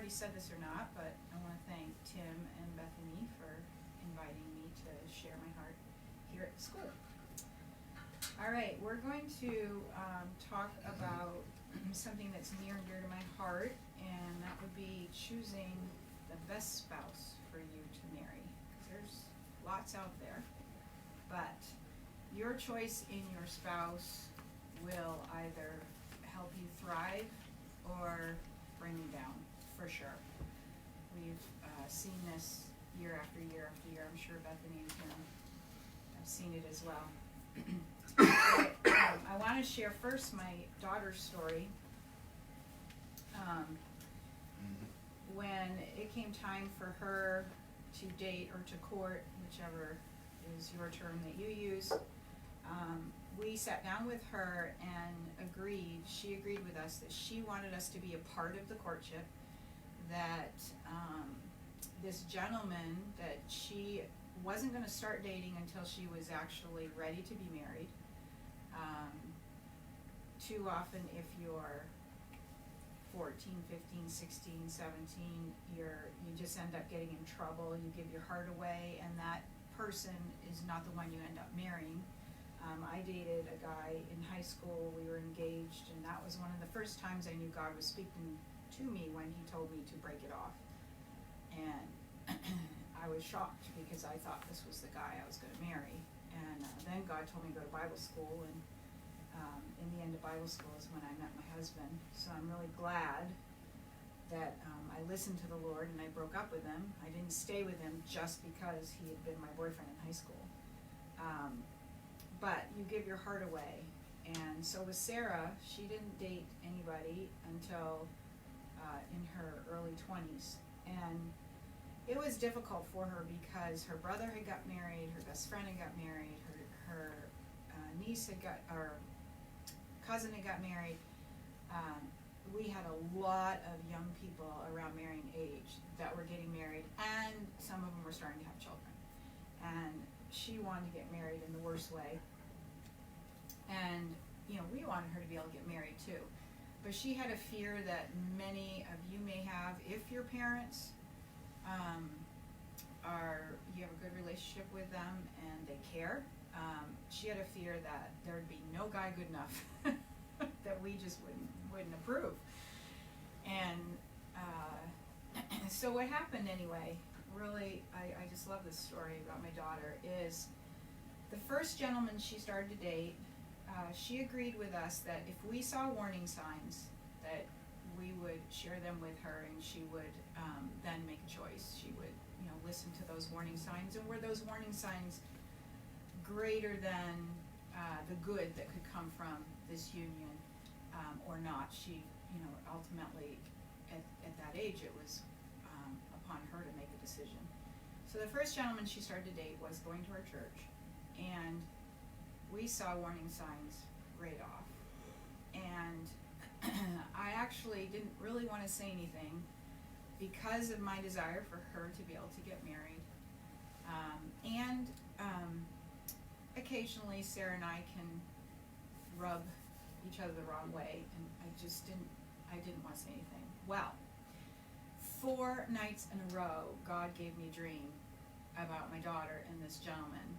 already said this or not, but I want to thank Tim and Bethany for inviting me to share my heart here at the school. All right, we're going to talk about something that's near and dear to my heart, and that would be choosing the best spouse for you to marry. There's lots out there, but your choice in your spouse will either help you thrive or bring you down, for sure. We've seen this year after year after year. I'm sure Bethany and Tim have seen it as well. I want to share first my daughter's story. When it came time for her to date or to court, whichever is your term that you use, we sat down with her and she agreed with us that she wanted us to be a part of the courtship, that this gentleman that she wasn't going to start dating until she was actually ready to be married. Too often if you're 14, 15, 16, 17, you just end up getting in trouble. You give your heart away, and that person is not the one you end up marrying. I dated a guy in high school. We were engaged, and that was one of the first times I knew God was speaking to me when he told me to break it off. And I was shocked because I thought this was the guy I was going to marry. And then God told me to go to Bible school, and in the end of Bible school is when I met my husband. So I'm really glad that I listened to the Lord and I broke up with him. I didn't stay with him just because he had been my boyfriend in high school. But you give your heart away. And so with Sarah, she didn't date anybody until in her early 20s. And it was difficult for her because her brother had got married, her best friend had got married, her niece had got, or cousin had got married. We had a lot of young people around marrying age that were getting married, and some of them were starting to have children. And she wanted to get married in the worst way. And, we wanted her to be able to get married too. But she had a fear that many of you may have if your parents you have a good relationship with them and they care. She had a fear that there would be no guy good enough that we just wouldn't approve. And so what happened anyway, really, I just love this story about my daughter, is the first gentleman she started to date, she agreed with us that if we saw warning signs, that we would share them with her, and she would then make a choice. She would, listen to those warning signs, and were those warning signs greater than the good that could come from this union or not. She, ultimately at that age it was upon her to make a decision. So the first gentleman she started to date was going to our church, and we saw warning signs right off. And I actually didn't really want to say anything because of my desire for her to be able to get married. And occasionally Sarah and I can rub each other the wrong way, and I didn't want to say anything. Well, 4 nights in a row, God gave me a dream about my daughter and this gentleman,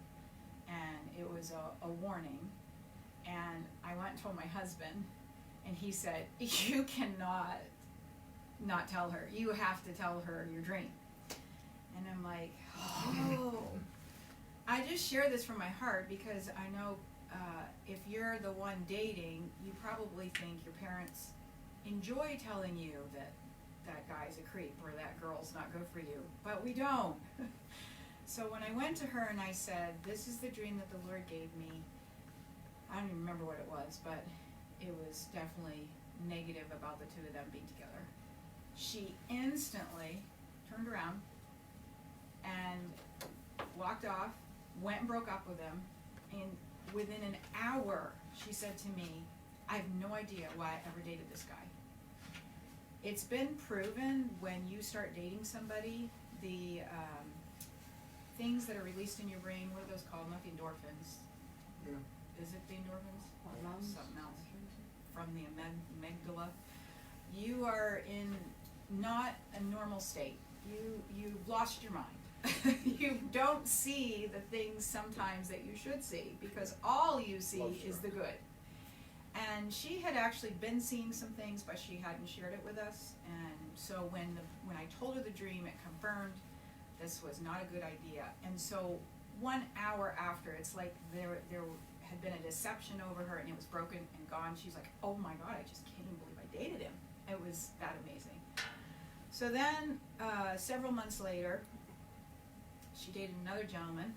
and it was a warning. And I went and told my husband, and he said, "You cannot not tell her. You have to tell her your dream." And I'm like, oh. I just share this from my heart because I know if you're the one dating, you probably think your parents enjoy telling you that guy's a creep or that girl's not good for you, but we don't. So when I went to her and I said, "This is the dream that the Lord gave me," I don't even remember what it was, but it was definitely negative about the two of them being together. She instantly turned around and walked off, went and broke up with him, and within an hour she said to me, "I have no idea why I ever dated this guy." It's been proven when you start dating somebody, the things that are released in your brain, what are those called? Not the endorphins. Yeah. Is it the endorphins? Hormones. Something else. From the amygdala. You are in not a normal state. You've lost your mind. You don't see the things sometimes that you should see, because all you see is the good. And she had actually been seeing some things, but she hadn't shared it with us. And so when I told her the dream, it confirmed this was not a good idea. And so 1 hour after, it's like there had been a deception over her, and it was broken and gone. She's like, oh my God, I just can't even believe I dated him. It was that amazing. So then, several months later, she dated another gentleman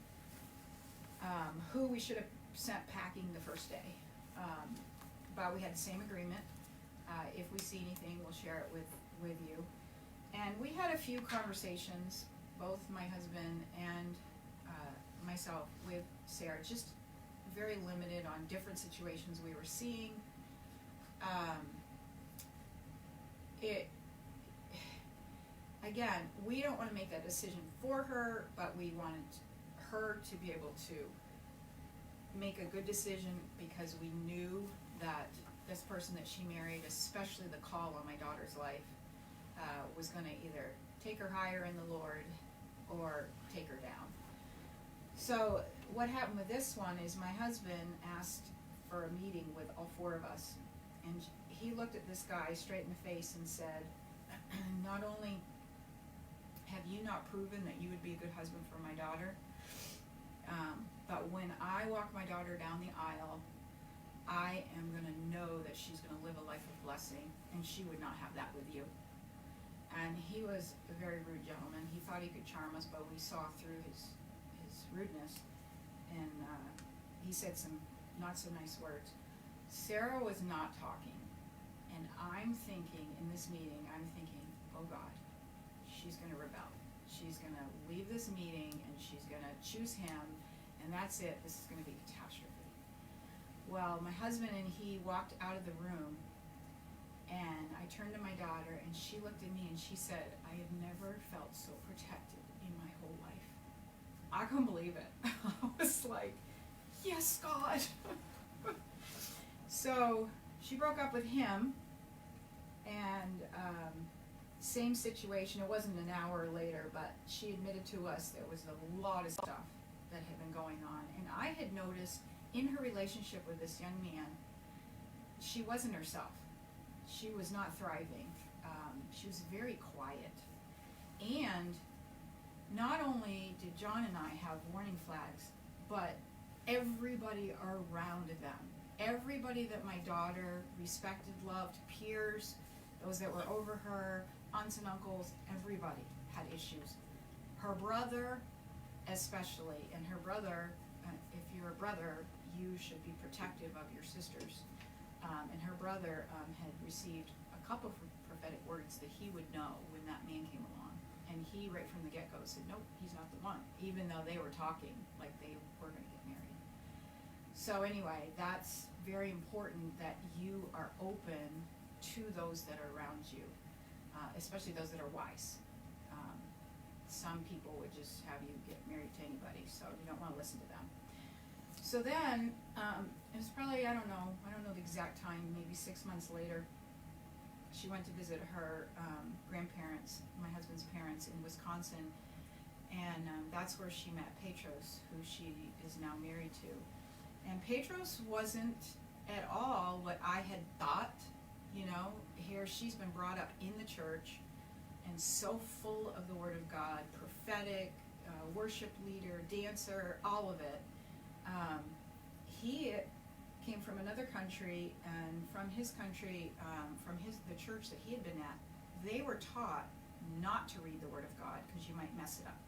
who we should have sent packing the first day. But we had the same agreement. If we see anything, we'll share it with you. And we had a few conversations, both my husband and myself, with Sarah, just very limited on different situations we were seeing. Again, we don't want to make that decision for her, but we wanted her to be able to make a good decision, because we knew that this person that she married, especially the call on my daughter's life, was going to either take her higher in the Lord or take her down. So what happened with this one is my husband asked for a meeting with all four of us, and he looked at this guy straight in the face and said, not only have you not proven that you would be a good husband for my daughter, but when I walk my daughter down the aisle, I am going to know that she's going to live a life of blessing, and she would not have that with you. And he was a very rude gentleman. He thought he could charm us, but we saw through his rudeness, and he said some not so nice words. Sarah was not talking, and I'm thinking, in this meeting, oh God, she's going to rebel. She's going to leave this meeting, and she's going to choose him, and that's it. This is going to be a catastrophe. Well, my husband and he walked out of the room, and I turned to my daughter, and she looked at me, and she said, I have never felt so protected in my whole life. I couldn't believe it. I was like, yes, God. So she broke up with him, and same situation. It wasn't an hour later, but she admitted to us there was a lot of stuff that had been going on. And I had noticed in her relationship with this young man, she wasn't herself. She was not thriving. She was very quiet. And not only did John and I have warning flags, but everybody around them, everybody that my daughter respected, loved, peers, those that were over her, aunts and uncles, everybody had issues. Her brother especially, and her brother, if you're a brother, you should be protective of your sisters. And her brother had received a couple of prophetic words that he would know when that man came along. And he, right from the get-go, said, nope, he's not the one, even though they were talking like they were going to get married. So anyway, that's very important that you are open to those that are around you, especially those that are wise. Some people would just have you get married to anybody, so you don't want to listen to them. So then, it was probably, I don't know the exact time, maybe 6 months later, she went to visit her grandparents, my husband's parents, in Wisconsin, and that's where she met Petros, who she is now married to. And Petros wasn't at all what I had thought. Here she's been brought up in the church and so full of the Word of God, prophetic, worship leader, dancer, all of it. He came from another country, and from his country, the church that he had been at, they were taught not to read the Word of God because you might mess it up.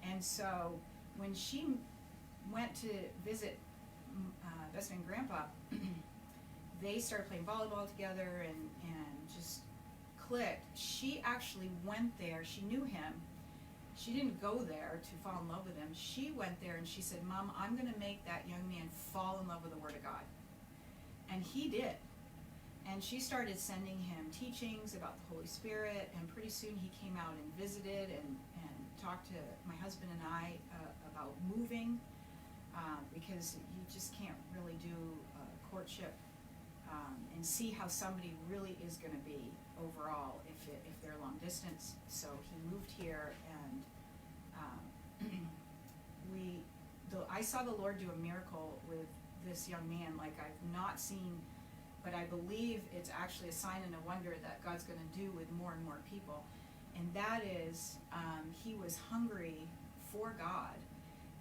And so when she went to visit Bethany and Grandpa, they started playing volleyball together and just clicked. She actually went there. She knew him. She didn't go there to fall in love with him. She went there and she said, Mom, I'm going to make that young man fall in love with the Word of God. And he did. And she started sending him teachings about the Holy Spirit, and pretty soon he came out and visited and talked to my husband and I about moving, because you just can't really do courtship and see how somebody really is going to be overall if they're long distance. So he moved here, and I saw the Lord do a miracle with this young man like I've not seen, but I believe it's actually a sign and a wonder that God's going to do with more and more people. And that is, he was hungry for God,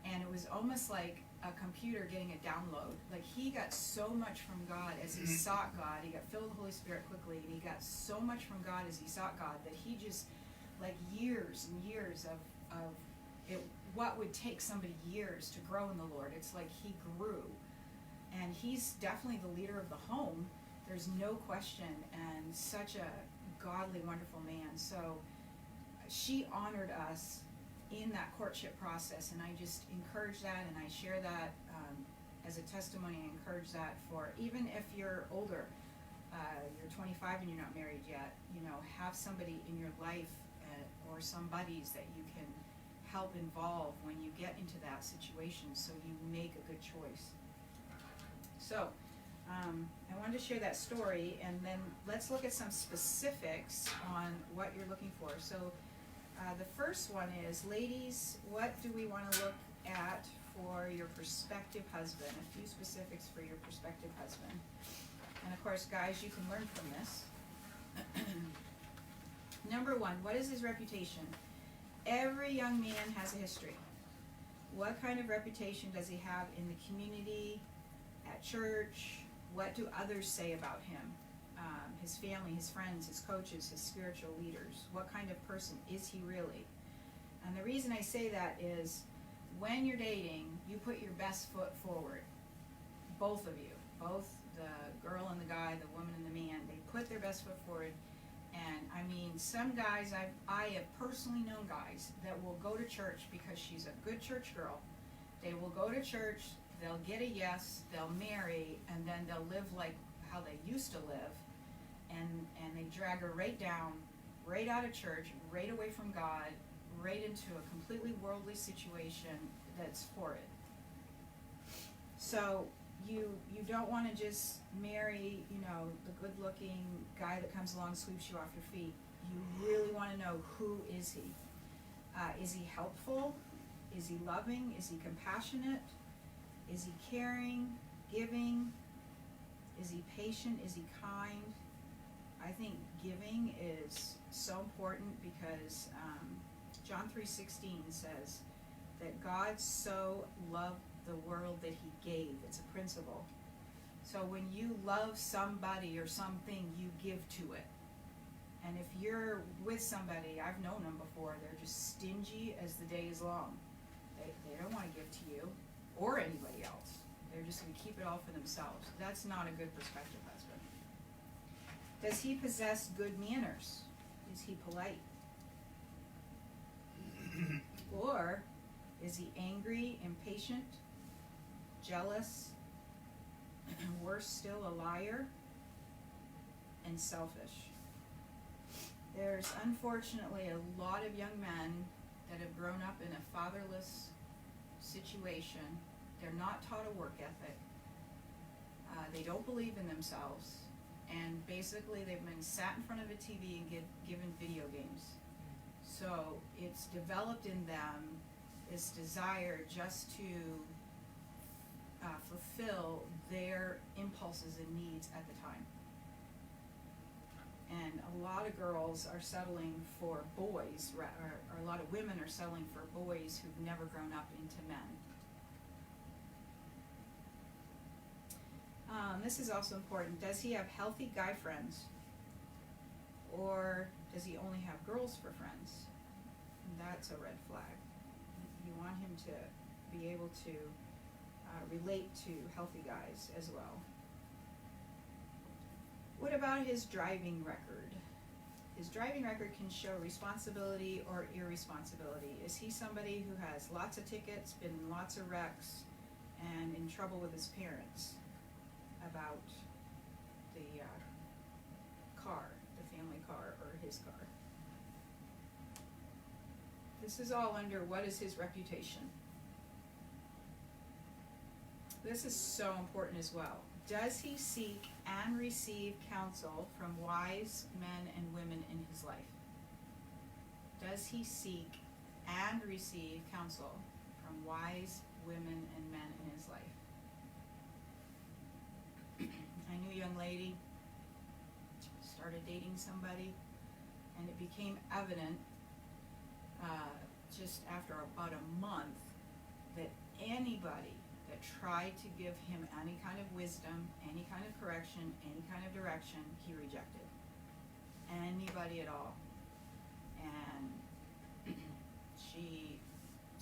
and it was almost like a computer getting a download. Like, he got so much from God as he sought God. He got filled with the Holy Spirit quickly, and he got so much from God as he sought God that he just, like, years and years of it, what would take somebody years to grow in the Lord, it's like he grew. And he's definitely the leader of the home, there's no question, and such a godly, wonderful man. So she honored us in that courtship process, and I just encourage that, and I share that as a testimony. I encourage that for, even if you're older, you're 25 and you're not married yet, have somebody in your life or some buddies that you can help involve when you get into that situation, so you make a good choice. So I wanted to share that story, and then let's look at some specifics on what you're looking for. So the first one is, ladies, what do we want to look at for your prospective husband? A few specifics for your prospective husband. And of course, guys, you can learn from this. Number one, what is his reputation? Every young man has a history. What kind of reputation does he have in the community, at church? What do others say about him? His family, his friends, his coaches, his spiritual leaders. What kind of person is he really? And the reason I say that is, when you're dating, you put your best foot forward. Both of you, both the girl and the guy, the woman and the man, they put their best foot forward. And I mean, some guys, I have personally known guys that will go to church because she's a good church girl. They will go to church, they'll get a yes, they'll marry, and then they'll live like how they used to live. And they drag her right down, right out of church, right away from God, right into a completely worldly situation that's horrid. So you don't want to just marry, the good-looking guy that comes along, sweeps you off your feet. You really want to know, who is he? Is he helpful? Is he loving? Is he compassionate? Is he caring, giving? Is he patient? Is he kind? I think giving is so important because John 3:16 says that God so loved the world that he gave. It's a principle. So when you love somebody or something, you give to it. And if you're with somebody, I've known them before, they're just stingy as the day is long. They don't want to give to you or anybody else. They're just going to keep it all for themselves. That's not a good prospective husband. Does he possess good manners? Is he polite? Or is he angry, impatient, jealous, worse still, a liar, and selfish? There's unfortunately a lot of young men that have grown up in a fatherless situation. They're not taught a work ethic. They don't believe in themselves. And basically they've been sat in front of a TV and given video games. So it's developed in them this desire just to fulfill their impulses and needs at the time. And a lot of girls are settling for boys, or a lot of women are settling for boys who've never grown up into men. This is also important. Does he have healthy guy friends? Or does he only have girls for friends? And that's a red flag. You want him to be able to relate to healthy guys as well. What about his driving record? His driving record can show responsibility or irresponsibility. Is he somebody who has lots of tickets, been in lots of wrecks, and in trouble with his parents about the car, the family car, or his car? This is all under what is his reputation. This is so important as well. Does he seek and receive counsel from wise men and women in his life? Does he seek and receive counsel from wise women and men in his life? I knew a young lady, started dating somebody, and it became evident just after about a month that anybody that tried to give him any kind of wisdom, any kind of correction, any kind of direction, he rejected. Anybody at all. And she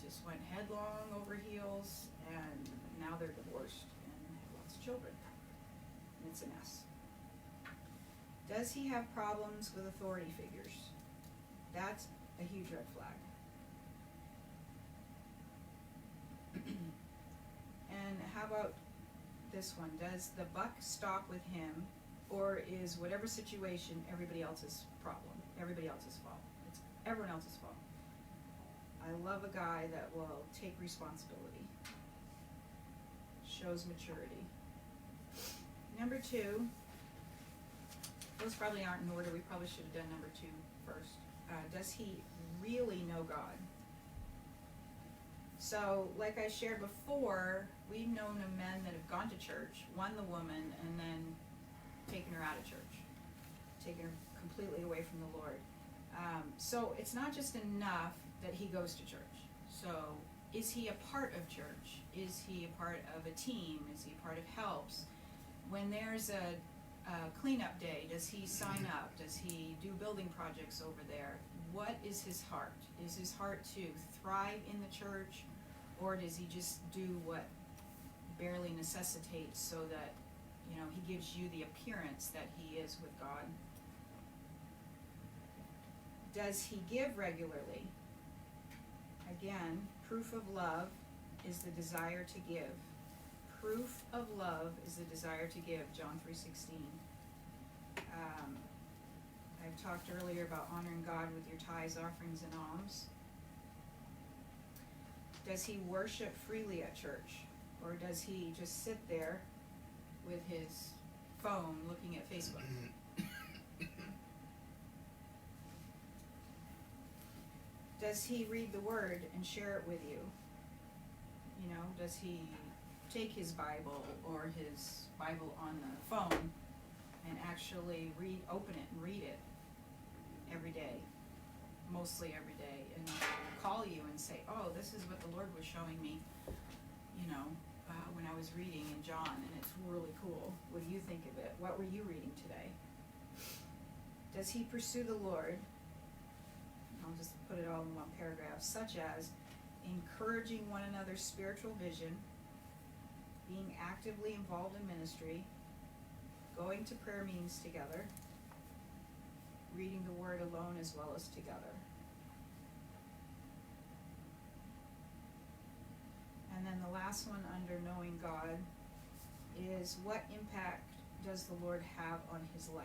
just went headlong over heels, and now they're divorced and have lots of children. And it's a mess. Does he have problems with authority figures? That's a huge red flag. And how about this one? Does the buck stop with him, or is whatever situation everybody else's problem, everybody else's fault? It's everyone else's fault. I love a guy that will take responsibility, shows maturity. Number 2, those probably aren't in order. We probably should have done number 2 first. Does he really know God? So, like I shared before, we've known of men that have gone to church, won the woman, and then taken her out of church, taken her completely away from the Lord. So it's not just enough that he goes to church. So is he a part of church? Is he a part of a team? Is he a part of helps? When there's a cleanup day, does he sign up? Does he do building projects over there? What is his heart? Is his heart to thrive in the church, or does he just do what barely necessitates so that, he gives you the appearance that he is with God? Does he give regularly? Again, proof of love is the desire to give. Proof of love is the desire to give, John 3:16. I've talked earlier about honoring God with your tithes, offerings, and alms. Does he worship freely at church? Or does he just sit there with his phone looking at Facebook? Does he read the Word and share it with you? Does he take his Bible or his Bible on the phone and actually open it and read it every day, mostly every day, and call you and say, oh, this is what the Lord was showing me, when I was reading in John, and it's really cool. What do you think of it? What were you reading today? Does he pursue the Lord? I'll just put it all in one paragraph, such as encouraging one another's spiritual vision, being actively involved in ministry, going to prayer meetings together, reading the Word alone as well as together. And then the last one under knowing God is, what impact does the Lord have on his life?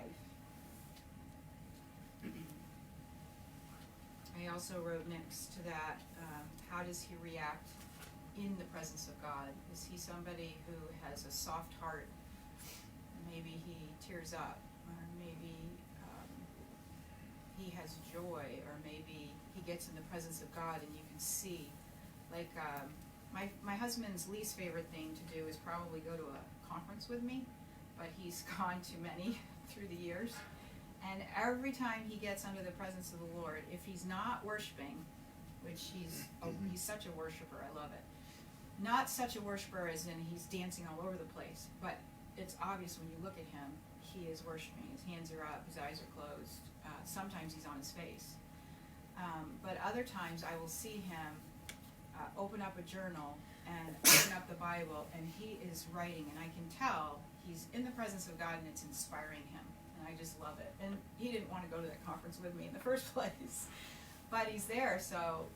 I also wrote next to that, how does he react in the presence of God? Is he somebody who has a soft heart? Maybe he tears up, or maybe he has joy, or maybe he gets in the presence of God and you can see, like, my husband's least favorite thing to do is probably go to a conference with me, but he's gone to many through the years. And every time he gets under the presence of the Lord, if he's not worshiping, which he's such a worshiper, I love it. Not such a worshiper as in he's dancing all over the place, but it's obvious when you look at him, he is worshiping. His hands are up, his eyes are closed. Sometimes he's on his face. But other times I will see him open up a journal and open up the Bible, and he is writing, and I can tell he's in the presence of God and it's inspiring him. And I just love it. And he didn't want to go to that conference with me in the first place, but he's there, so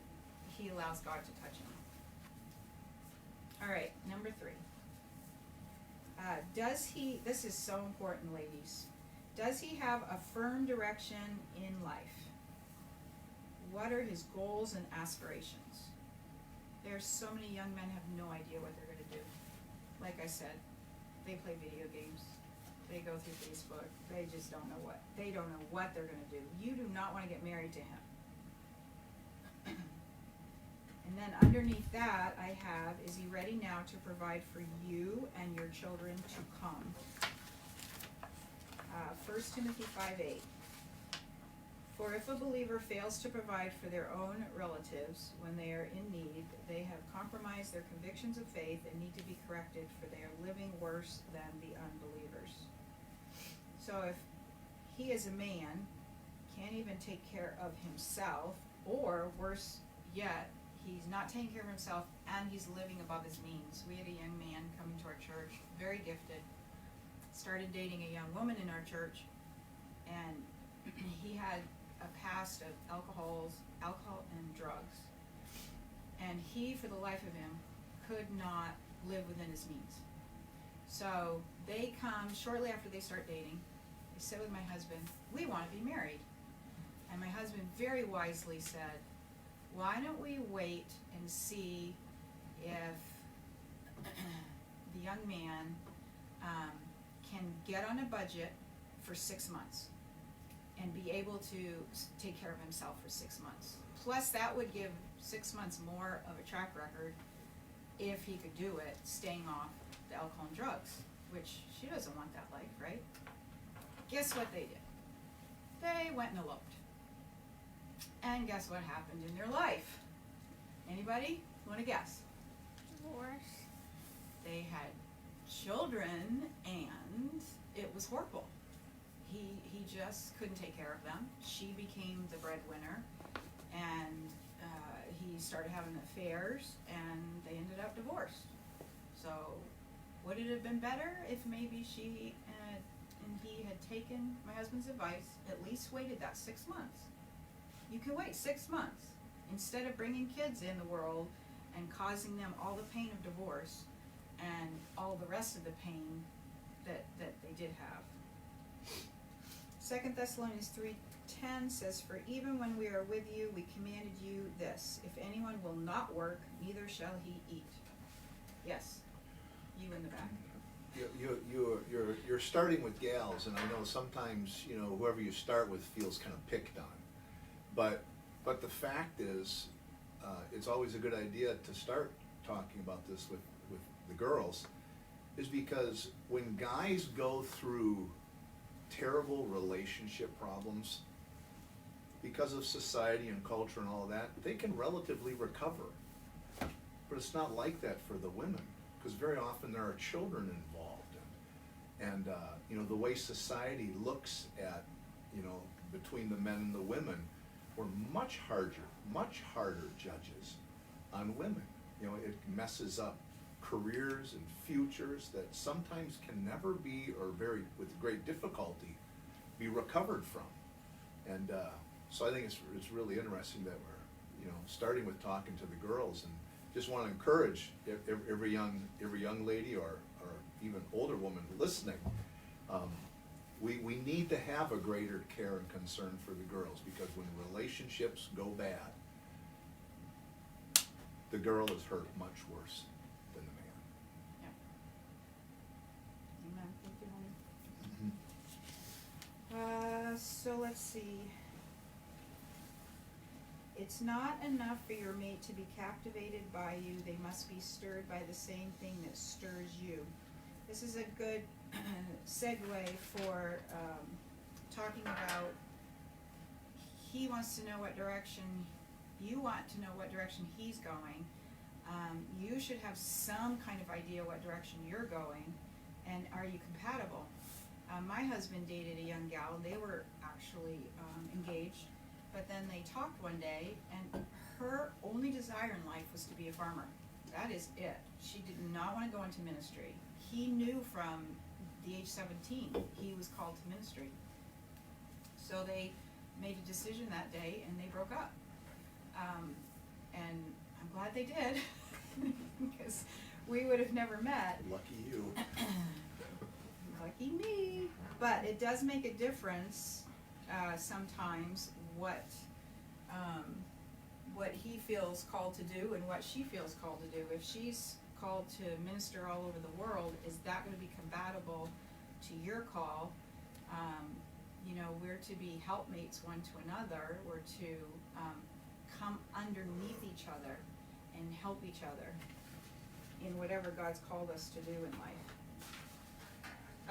he allows God to touch him. All right, number 3. This is so important, ladies. Does he have a firm direction in life? What are his goals and aspirations? There's so many young men have no idea what they're going to do. Like I said, they play video games. They go through Facebook. They just don't know what they're going to do. You do not want to get married to him. And then underneath that I have, is he ready now to provide for you and your children to come? 1 Timothy 5:8. For if a believer fails to provide for their own relatives when they are in need, they have compromised their convictions of faith and need to be corrected, for they are living worse than the unbelievers. So if he is a man, can't even take care of himself, or worse yet, he's not taking care of himself and he's living above his means. We had a young man coming to our church, very gifted, started dating a young woman in our church, and he had a past of alcohol and drugs. And he, for the life of him, could not live within his means. So they come shortly after they start dating. They said with my husband, we want to be married. And my husband very wisely said, why don't we wait and see if the young man can get on a budget for 6 months and be able to take care of himself for 6 months. Plus that would give 6 months more of a track record if he could do it, staying off the alcohol and drugs, which she doesn't want that life, right? Guess what they did? They went and eloped. And guess what happened in their life? Anybody want to guess? Divorce. They had children, and it was horrible. He just couldn't take care of them. She became the breadwinner, and he started having affairs, and they ended up divorced. So would it have been better if maybe she and he had taken my husband's advice, at least waited that 6 months? You can wait 6 months instead of bringing kids in the world and causing them all the pain of divorce and all the rest of the pain that they did have. 2 Thessalonians 3:10 says, for even when we are with you, we commanded you this, if anyone will not work, neither shall he eat. Yes, you in the back. You're starting with gals, and I know sometimes, whoever you start with feels kind of picked on. But the fact is, it's always a good idea to start talking about this with the girls, is because when guys go through terrible relationship problems, because of society and culture and all of that, they can relatively recover. But it's not like that for the women, because very often there are children involved. And the way society looks at, between the men and the women, we're much harder judges on women. It messes up careers and futures that sometimes can never be, or with great difficulty, be recovered from. And so I think it's really interesting that we're starting with talking to the girls, and just want to encourage every young lady or even older woman listening. We need to have a greater care and concern for the girls, because when relationships go bad, the girl is hurt much worse than the man. Yeah. Amen. Thank you, honey. So let's see. It's not enough for your mate to be captivated by you. They must be stirred by the same thing that stirs you. This is a good segue for talking about, he wants to know what direction, you want to know what direction he's going. You should have some kind of idea what direction you're going, and are you compatible? My husband dated a young gal, and they were actually engaged, but then they talked one day, and her only desire in life was to be a farmer. That is it. She did not want to go into ministry. He knew from the age 17 he was called to ministry. So they made a decision that day, and they broke up. And I'm glad they did, because we would have never met. Lucky you. Lucky me. But it does make a difference sometimes what he feels called to do and what she feels called to do. If she's called to minister all over the world. Is that going to be compatible to your call? You know, we're to be helpmates one to another. We're to come underneath each other and help each other in whatever God's called us to do in life.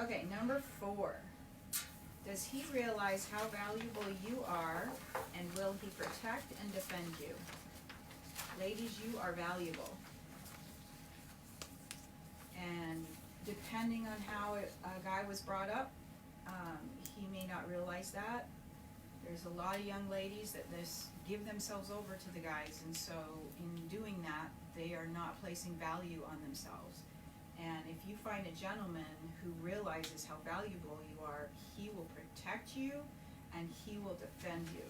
Okay, number 4. Does he realize how valuable you are, and will he protect and defend you? Ladies, you are valuable. And depending on how a guy was brought up, he may not realize that. There's a lot of young ladies that give themselves over to the guys, and so in doing that, they are not placing value on themselves. And if you find a gentleman who realizes how valuable you are, he will protect you and he will defend you.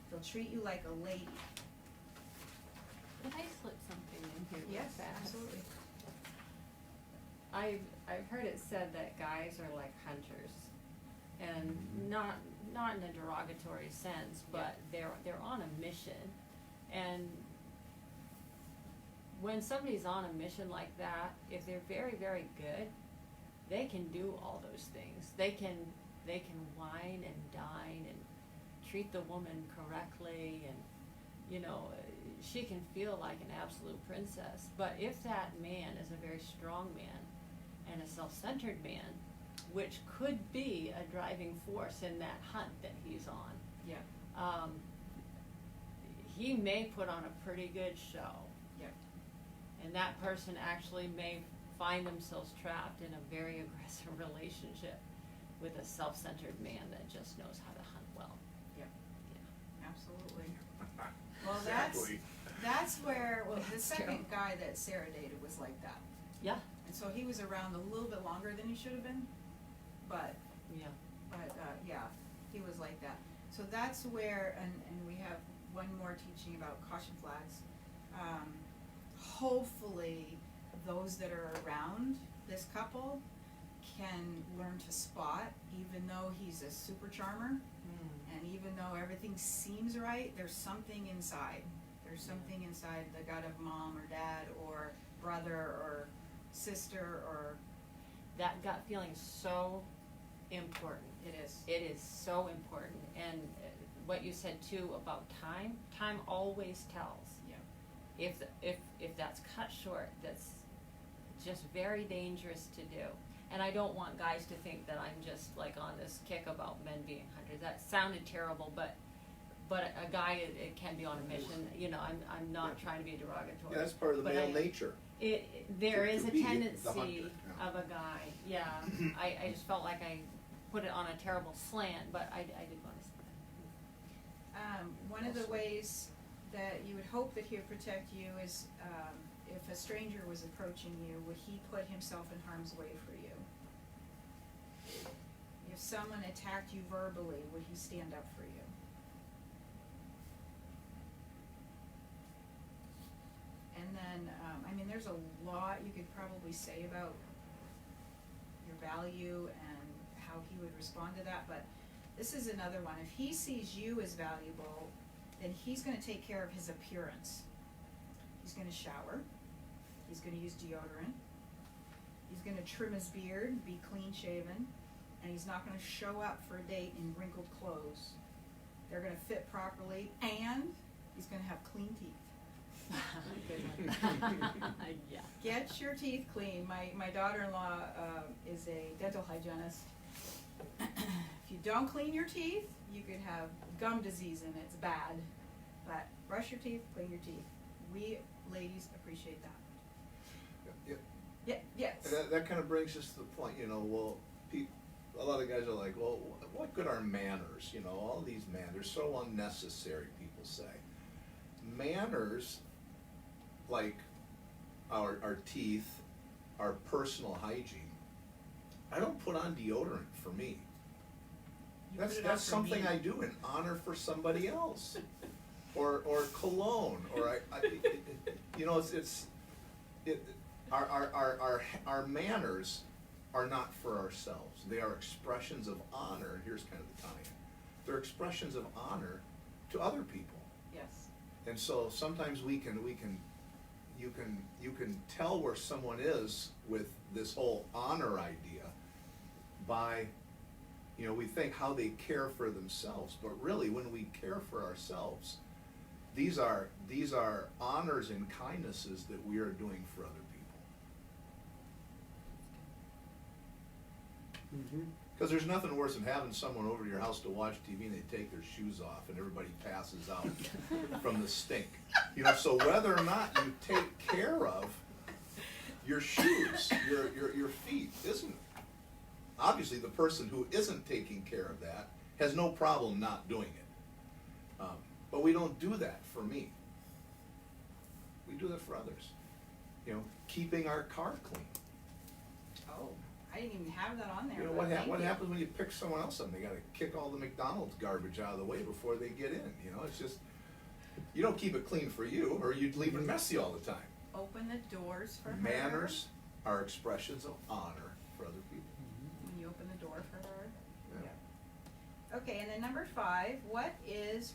He'll treat you like a lady. Can I slip something in here real Yes, fast? absolutely. I've heard it said that guys are like hunters, and not in a derogatory sense, but they're on a mission, and when somebody's on a mission like that, if they're very, very good, they can do all those things. They can wine and dine and treat the woman correctly, and you know, she can feel like an absolute princess. But if that man is a very strong man and a self-centered man, which could be a driving force in that hunt that he's on, he may put on a pretty good show. And that person actually may find themselves trapped in a very aggressive relationship with a self-centered man that just knows how to hunt well. Absolutely. Well, Exactly. that's where, the That's second true. guy that Sarah dated was like that. Yeah. And so he was around a little bit longer than he should have been, but yeah, he was like that. So that's where, and we have one more teaching about caution flags. Hopefully, those that are around this couple can learn to spot, even though he's a super charmer, and even though everything seems right, there's something inside. There's something inside the gut of mom or dad or brother or sister or... That gut feeling is so important. It is. It is so important. And what you said too about time always tells. Yeah. If that's cut short, that's just very dangerous to do. And I don't want guys to think that I'm just like on this kick about men being hunters. That sounded terrible, but a guy it can be on a mission. You know, I'm not trying to be derogatory. Yeah, that's part of the But male nature. There To is a be the tendency hunter, yeah. of a guy. Yeah, I just felt like I put it on a terrible slant, but I did want to say that. One of the ways that you would hope that he would protect you is if a stranger was approaching you, would he put himself in harm's way for you? If someone attacked you verbally, would he stand up for you? And then, there's a lot you could probably say about your value and how he would respond to that, but this is another one. If he sees you as valuable, then he's gonna take care of his appearance. He's gonna shower, he's gonna use deodorant, he's gonna trim his beard, be clean shaven, and he's not gonna show up for a date in wrinkled clothes. They're gonna fit properly, and he's gonna have clean teeth. Yeah. Get your teeth clean. My daughter-in-law is a dental hygienist. If you don't clean your teeth, you could have gum disease and it's bad. But brush your teeth, clean your teeth. We ladies appreciate that. Yes. And that kind of brings us to the point, a lot of guys are like, well, what good are manners? All these manners, they're so unnecessary, people say. Manners, like our teeth, our personal hygiene, I don't put on deodorant for me. That's something I do in honor for somebody else, or cologne, or our manners are not for ourselves. They are expressions of honor. And here's kind of the tie-in. They're expressions of honor to other people. Yes. And so sometimes we can you can tell where someone is with this whole honor idea by, you know, we think how they care for themselves, but really when we care for ourselves, these are honors and kindnesses that we are doing for other people. Because there's nothing worse than having someone over to your house to watch TV and they take their shoes off and everybody passes out from the stink. You know, so whether or not you take care of your shoes, your feet, isn't, obviously the person who isn't taking care of that has no problem not doing it. But we don't do that for me. We do that for others. You know, keeping our car clean. Oh, I didn't even have that on there. You know, but what thank you. happens when you pick someone else up? They gotta kick all the McDonald's garbage out of the way before they get in, you know, it's just, you don't keep it clean for you, or you'd leave it messy all the time. Open the doors for her. Manners are expressions of honor for other people. When you open the door for her. Yeah. Okay, and then number 5, what is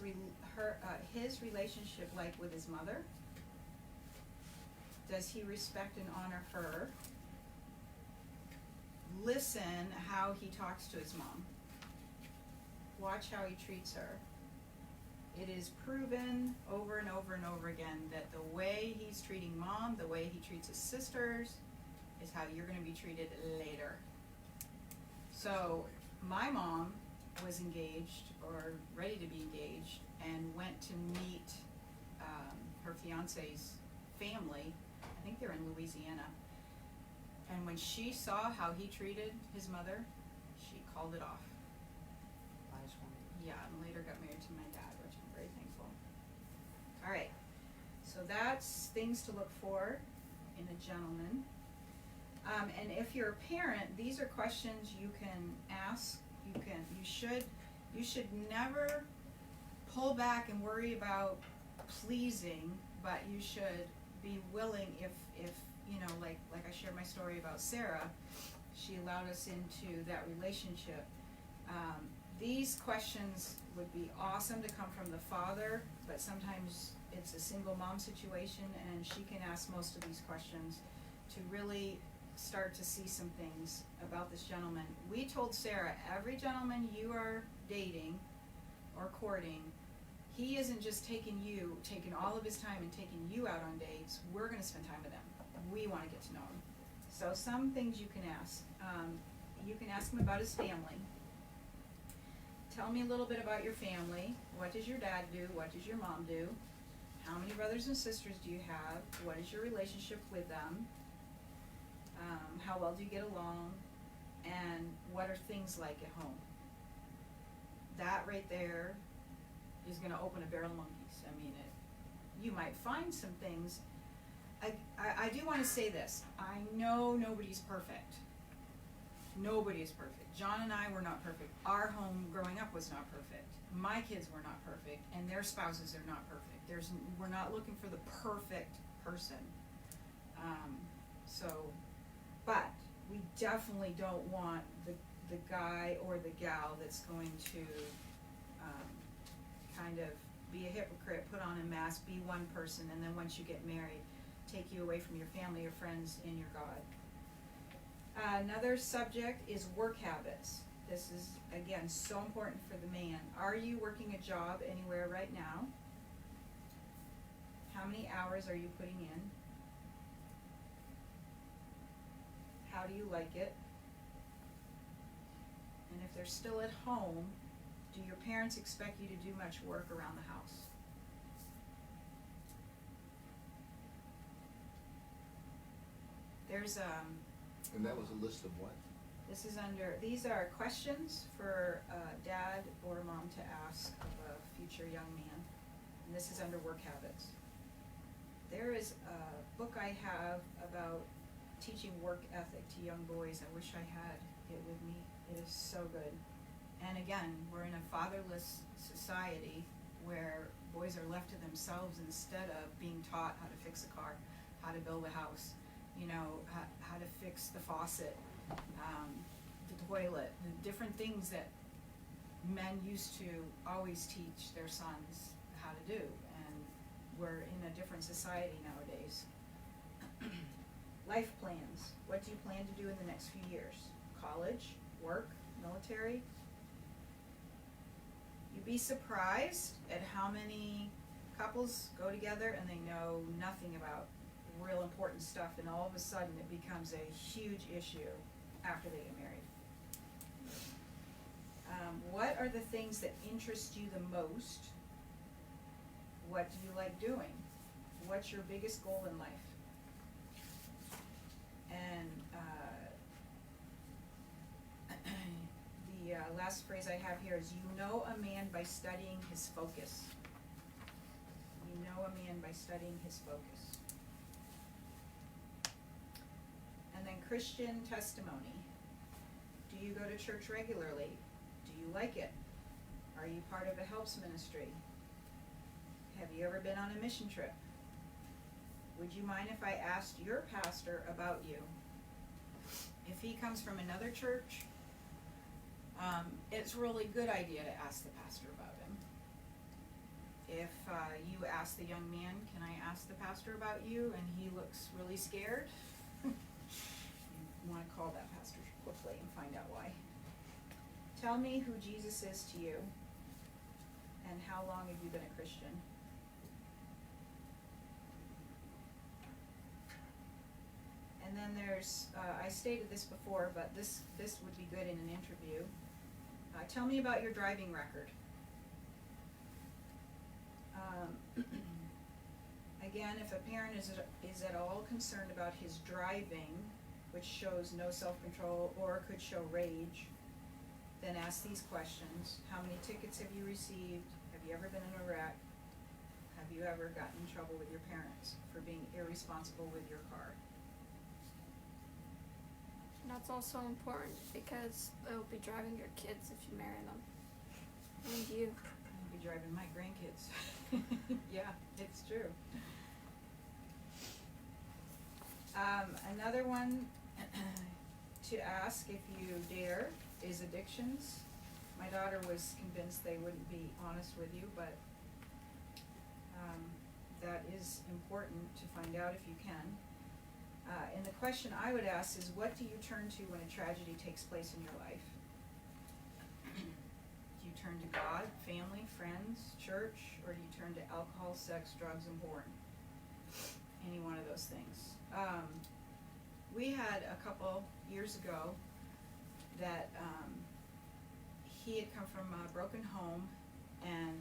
his relationship like with his mother? Does he respect and honor her? Listen how he talks to his mom. Watch how he treats her. It is proven over and over and over again that the way he's treating mom, the way he treats his sisters, is how you're going to be treated later. So my mom was engaged or ready to be engaged and went to meet her fiance's family. I think they're in Louisiana. And when she saw how he treated his mother, she called it off. Yeah, and later got married to my dad, which I'm very thankful. All right, so that's things to look for in a gentleman. And if you're a parent, these are questions you can ask. You should never pull back and worry about pleasing, but you should be willing if you know, like I shared my story about Sarah, she allowed us into that relationship. These questions would be awesome to come from the father, but sometimes it's a single mom situation and she can ask most of these questions to really start to see some things about this gentleman. We told Sarah, every gentleman you are dating or courting, he isn't just taking all of his time and taking you out on dates. We're going to spend time with him. We want to get to know him. So some things you can ask. You can ask him about his family. Tell me a little bit about your family. What does your dad do? What does your mom do? How many brothers and sisters do you have? What is your relationship with them? How well do you get along? And what are things like at home? That right there is going to open a barrel of monkeys. I mean, you might find some things. I do want to say this. I know nobody's perfect. Nobody is perfect. John and I were not perfect. Our home growing up was not perfect. My kids were not perfect, and their spouses are not perfect. We're not looking for the perfect person. But we definitely don't want the guy or the gal that's going to kind of be a hypocrite, put on a mask, be one person, and then once you get married, take you away from your family, your friends, and your God. Another subject is work habits. This is, again, so important for the man. Are you working a job anywhere right now? How many hours are you putting in? How do you like it? And if they're still at home, do your parents expect you to do much work around the house? There's And that was a list of what? these are questions for dad or mom to ask of a future young man. And this is under work habits. There is a book I have about teaching work ethic to young boys. I wish I had it with me. It is so good. And again, we're in a fatherless society where boys are left to themselves instead of being taught how to fix a car, how to build a house, how to fix the faucet, the toilet, the different things that men used to always teach their sons how to do. And we're in a different society nowadays. Life plans. What do you plan to do in the next few years? College, work, military? You'd be surprised at how many couples go together and they know nothing about real important stuff, and all of a sudden it becomes a huge issue after they get married. What are the things that interest you the most? What do you like doing? What's your biggest goal in life? And the last phrase I have here is, you know a man by studying his focus. You know a man by studying his focus. And then Christian testimony. Do you go to church regularly? Do you like it? Are you part of a helps ministry? Have you ever been on a mission trip? Would you mind if I asked your pastor about you? If he comes from another church, it's a really good idea to ask the pastor about him. If you ask the young man, can I ask the pastor about you, and he looks really scared, you want to call that pastor quickly and find out why. Tell me who Jesus is to you, and how long have you been a Christian? And then there's, I stated this before, but this would be good in an interview. Tell me about your driving record. Again, if a parent is at all concerned about his driving, which shows no self-control or could show rage, then ask these questions. How many tickets have you received? Have you ever been in a wreck? Have you ever gotten in trouble with your parents for being irresponsible with your car? And that's also important because they'll be driving your kids if you marry them. And you. I'll be driving my grandkids. Yeah, it's true. Another one to ask, if you dare, is addictions. My daughter was convinced they wouldn't be honest with you, but that is important to find out if you can. And the question I would ask is, what do you turn to when a tragedy takes place in your life? Do you turn to God, family, friends, church, or do you turn to alcohol, sex, drugs, and porn? Any one of those things. We had a couple years ago that he had come from a broken home and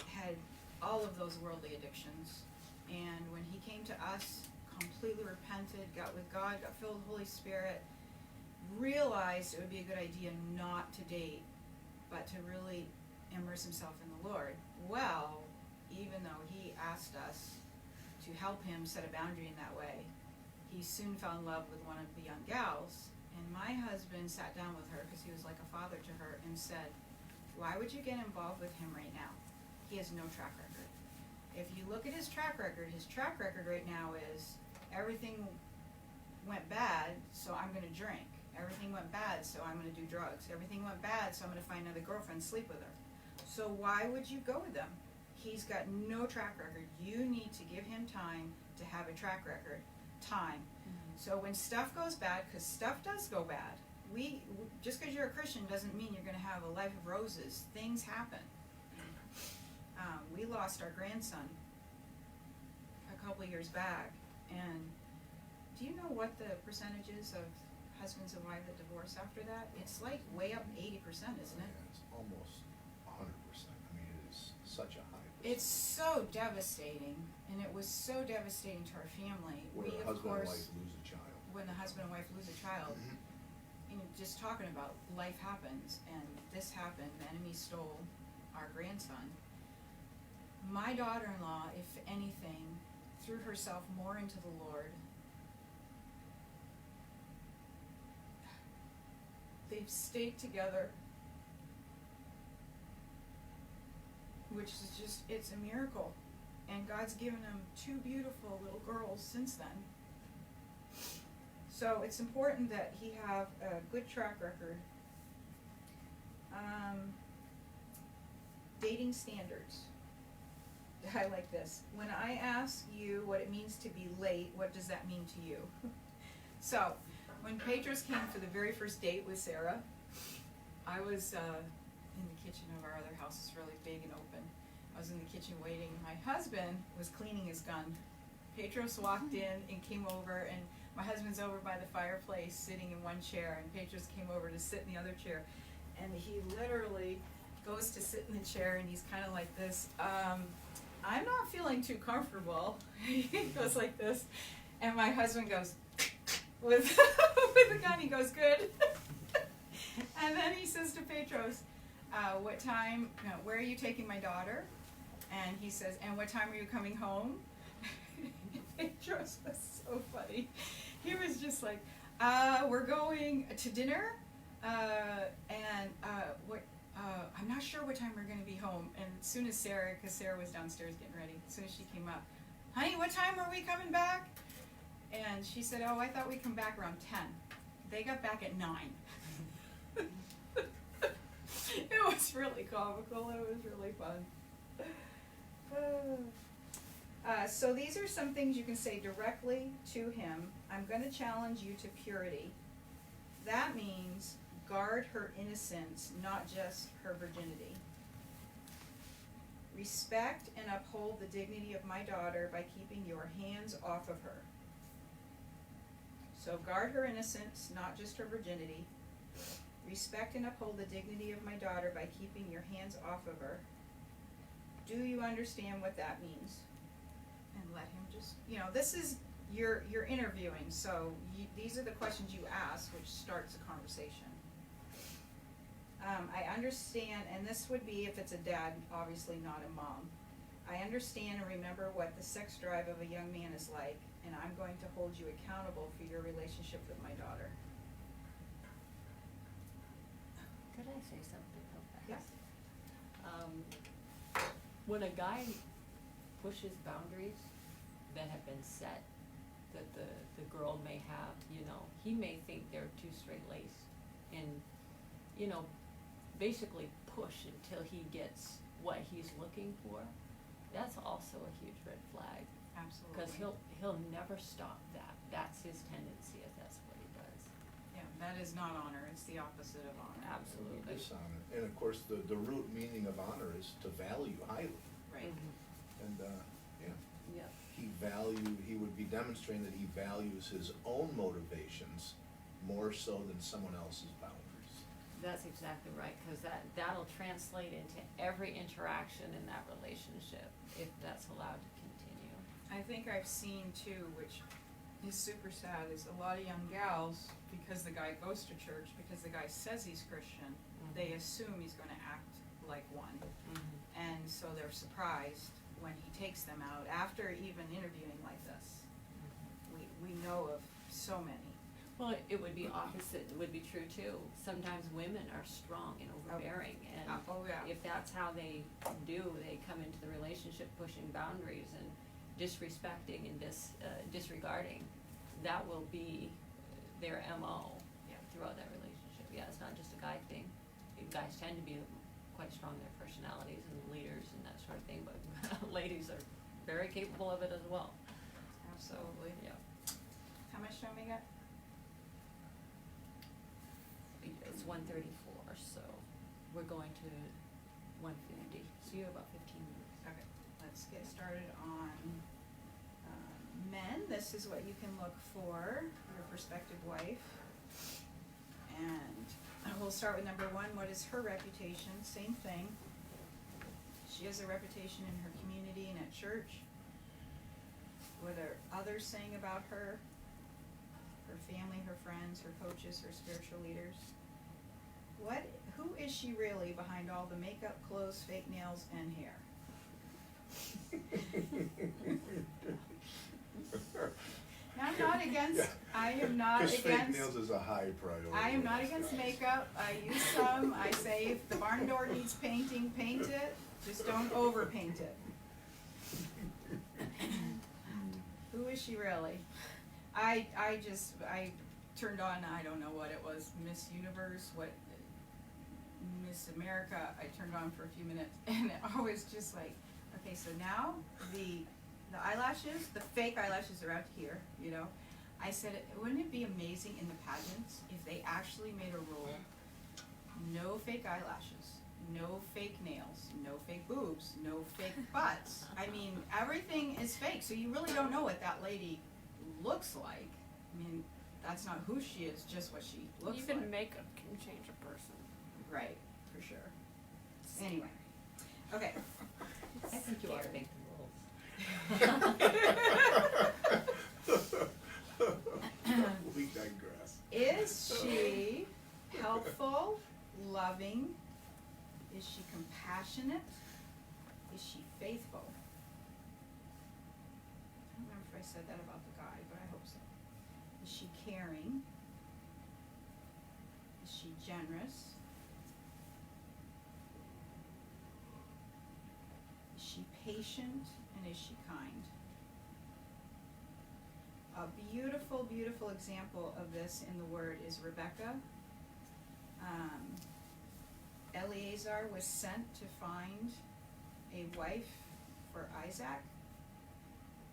had all of those worldly addictions. And when he came to us, completely repented, got with God, got filled with the Holy Spirit, realized it would be a good idea not to date, but to really immerse himself in the Lord. Well, even though he asked us to help him set a boundary in that way, he soon fell in love with one of the young gals. And my husband sat down with her, because he was like a father to her, and said, why would you get involved with him right now? He has no track record. If you look at his track record right now is, everything went bad, so I'm going to drink. Everything went bad, so I'm going to do drugs. Everything went bad, so I'm going to find another girlfriend, sleep with her. So why would you go with him? He's got no track record. You need to give him time to have a track record. Time. Mm-hmm. So when stuff goes bad, because stuff does go bad, just because you're a Christian doesn't mean you're going to have a life of roses. Things happen. We lost our grandson a couple of years back, and do you know what the percentages of husbands and wives that divorce after that? It's like way up 80%, isn't it? Yeah, it's almost 100%. I mean, it is such a high percentage. It's so devastating, and it was so devastating to our family. When We, a of husband and course, wife lose a child. when the husband and wife lose a child, you know, just talking about life happens, and this happened. The enemy stole our grandson. My daughter-in-law, if anything, threw herself more into the Lord. They've stayed together, which is just, it's a miracle. And God's given them 2 beautiful little girls since then. So it's important that he have a good track record. Dating standards. I like this. When I ask you what it means to be late, what does that mean to you? So, when Petros came for the very first date with Sarah, I was in the kitchen of our other house. It's really big and open. I was in the kitchen waiting. My husband was cleaning his gun. Petros walked in and came over, and my husband's over by the fireplace sitting in one chair, and Petros came over to sit in the other chair. And he literally goes to sit in the chair, and he's kind of like this. I'm not feeling too comfortable. He goes like this, and my husband goes with the gun. He goes, good. And then he says to Petros, what time, no, where are you taking my daughter? And he says, and what time are you coming home? Petros was so funny. He was just like, we're going to dinner, and I'm not sure what time we're going to be home. And as soon as Sarah, because Sarah was downstairs getting ready, as soon as she came up, honey, what time are we coming back? And she said, oh, I thought we'd come back around 10. They got back at 9. It was really comical. It was really fun. So these are some things you can say directly to him. I'm going to challenge you to purity. That means guard her innocence, not just her virginity. Respect and uphold the dignity of my daughter by keeping your hands off of her. So guard her innocence, not just her virginity. Respect and uphold the dignity of my daughter by keeping your hands off of her. Do you understand what that means? And let him just, this is, you're interviewing, so these are the questions you ask, which starts a conversation. I understand, and this would be if it's a dad, obviously not a mom. I understand and remember what the sex drive of a young man is like, and I'm going to hold you accountable for your relationship with my daughter. Could I say something real fast? Yes. When a guy pushes boundaries that have been set, that the girl may have, he may think they're too straight-laced, and, basically push until he gets what he's looking for. That's also a huge red flag. Absolutely. Because he'll never stop that. That's his tendency, if that's what he does. Yeah, that is not honor. It's the opposite of honor. Absolutely. Dishonor. And of course, the root meaning of honor is to value highly. Right. Mm-hmm. And, Yep. he would be demonstrating that he values his own motivations more so than someone else's boundaries. That's exactly right, because that'll translate into every interaction in that relationship, if that's allowed to continue. I think I've seen too, which is super sad, is a lot of young gals, because the guy goes to church, because the guy says he's Christian, they assume he's going to act like one. And so they're surprised when he takes them out after even interviewing like this. We know of so many. Well, it would be opposite, it would be true too. Sometimes women are strong and overbearing, and if that's how they do, they come into the relationship pushing boundaries and disrespecting and disregarding. That will be their MO throughout that relationship. Yeah, it's not just a guy thing. Guys tend to be quite strong in their personalities and leaders and that sort of thing, but ladies are very capable of it as well. Absolutely. So, yeah. How much time we got? It's 1:34, so we're going to 1:50. So you have about 15 minutes. Okay, let's get started on men. This is what you can look for your prospective wife. And we'll start with number 1. What is her reputation? Same thing. She has a reputation in her community and at church. What are others saying about her? Her family, her friends, her coaches, her spiritual leaders. Who is she really behind all the makeup, clothes, fake nails, and hair? Now, I'm not against, I am not against. Because fake nails is a high priority. I am not against makeup. I use some. I say if the barn door needs painting, paint it. Just don't overpaint it. Who is she really? I turned on, I don't know what it was, Miss Universe, Miss America. I turned on for a few minutes, and I was just like, Okay, so now the eyelashes, the fake eyelashes are out here, you know. I said, wouldn't it be amazing in the pageants if they actually made a rule, no fake eyelashes, no fake nails, no fake boobs, no fake butts. I mean, everything is fake, so you really don't know what that lady looks like. I mean, that's not who she is, just what she looks like. Even makeup can change a person. Right, for sure. Anyway, okay. I think you ought to make the rules. We digress. Is she helpful, loving? Is she compassionate? Is she faithful? I don't remember if I said that about the guy, but I hope so. Is she caring? Is she generous? Is she patient? And is she kind? A beautiful, beautiful example of this in the Word is Rebecca. Eleazar was sent to find a wife for Isaac,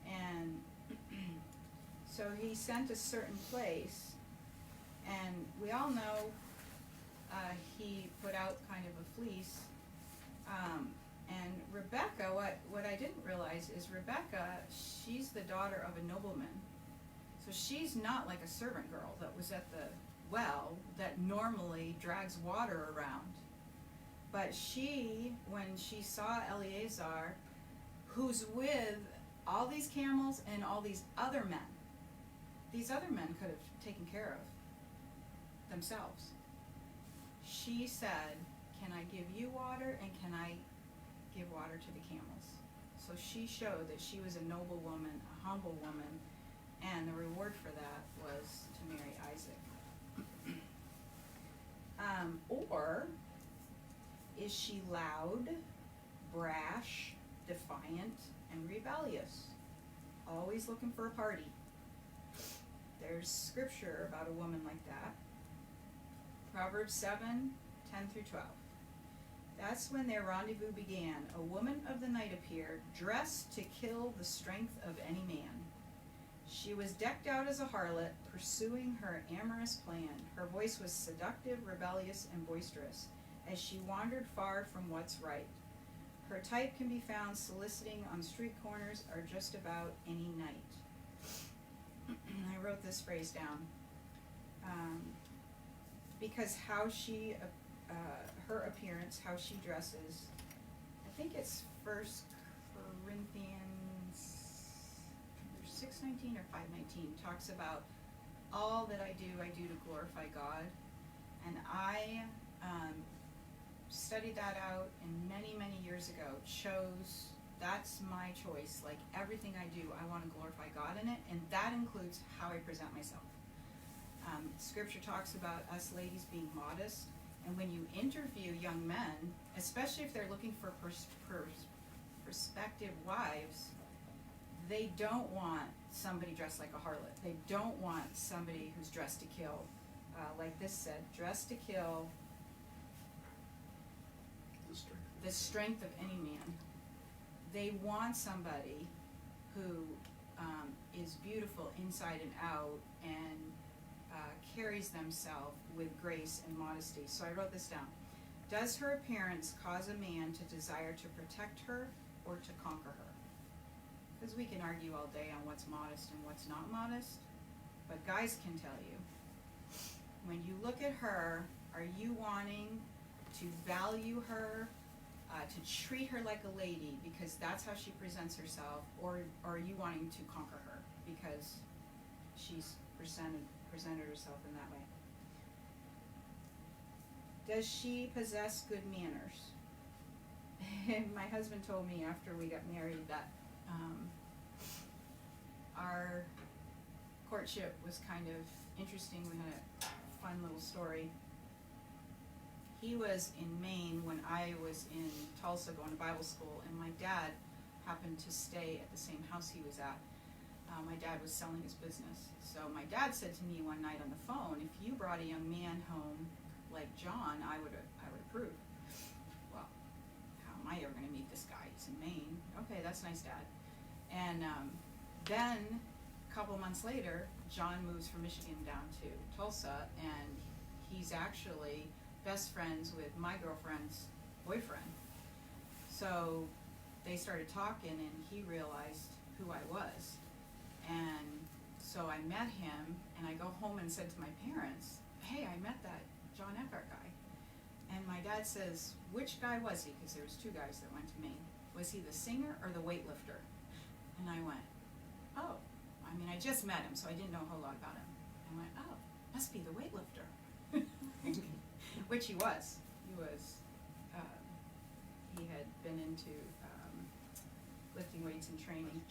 and so he sent a certain place, and we all know he put out kind of a fleece, and Rebecca, what I didn't realize is Rebecca, she's the daughter of a nobleman, so she's not like a servant girl that was at the well that normally drags water around. But she, when she saw Eleazar, who's with all these camels and all these other men could have taken care of themselves. She said, can I give you water and can I give water to the camels? So she showed that she was a noble woman, a humble woman, and the reward for that was to marry Isaac. Or is she loud, brash, defiant, and rebellious? Always looking for a party. There's scripture about a woman like that. Proverbs 7:10-12. That's when their rendezvous began. A woman of the night appeared, dressed to kill the strength of any man. She was decked out as a harlot, pursuing her amorous plan. Her voice was seductive, rebellious, and boisterous, as she wandered far from what's right. Her type can be found soliciting on street corners or just about any night. I wrote this phrase down. Because how she, her appearance, how she dresses, I think it's 1 Corinthians 6:19 or 5:19, talks about all that I do to glorify God. And I studied that out, and many, many years ago chose, that's my choice. Like everything I do, I want to glorify God in it, and that includes how I present myself. Scripture talks about us ladies being modest, and when you interview young men, especially if they're looking for prospective wives, they don't want somebody dressed like a harlot. They don't want somebody who's dressed to kill. Like this said, dressed to kill the strength of any man. They want somebody who is beautiful inside and out and carries themselves with grace and modesty. So I wrote this down. Does her appearance cause a man to desire to protect her or to conquer her? Because we can argue all day on what's modest and what's not modest, but guys can tell you. When you look at her, are you wanting to value her, to treat her like a lady because that's how she presents herself, or are you wanting to conquer her because she's presented herself in that way? Does she possess good manners? And my husband told me after we got married that our courtship was kind of interesting. We had a fun little story. He was in Maine when I was in Tulsa going to Bible school, and my dad happened to stay at the same house he was at. My dad was selling his business. So my dad said to me one night on the phone, if you brought a young man home like John, I would approve. Well, how am I ever going to meet this guy? He's in Maine. okay, that's nice, Dad. And then a couple months later, John moves from Michigan down to Tulsa, and he's actually best friends with my girlfriend's boyfriend. So they started talking, and he realized who I was. And so I met him, and I go home and said to my parents, hey, I met that John Eckhardt guy. And my dad says, which guy was he? Because there was 2 guys that went to me. Was he the singer or the weightlifter? And I went, oh. I mean, I just met him, so I didn't know a whole lot about him. I went, oh, must be the weightlifter. Which he was. He had been into lifting weights and training.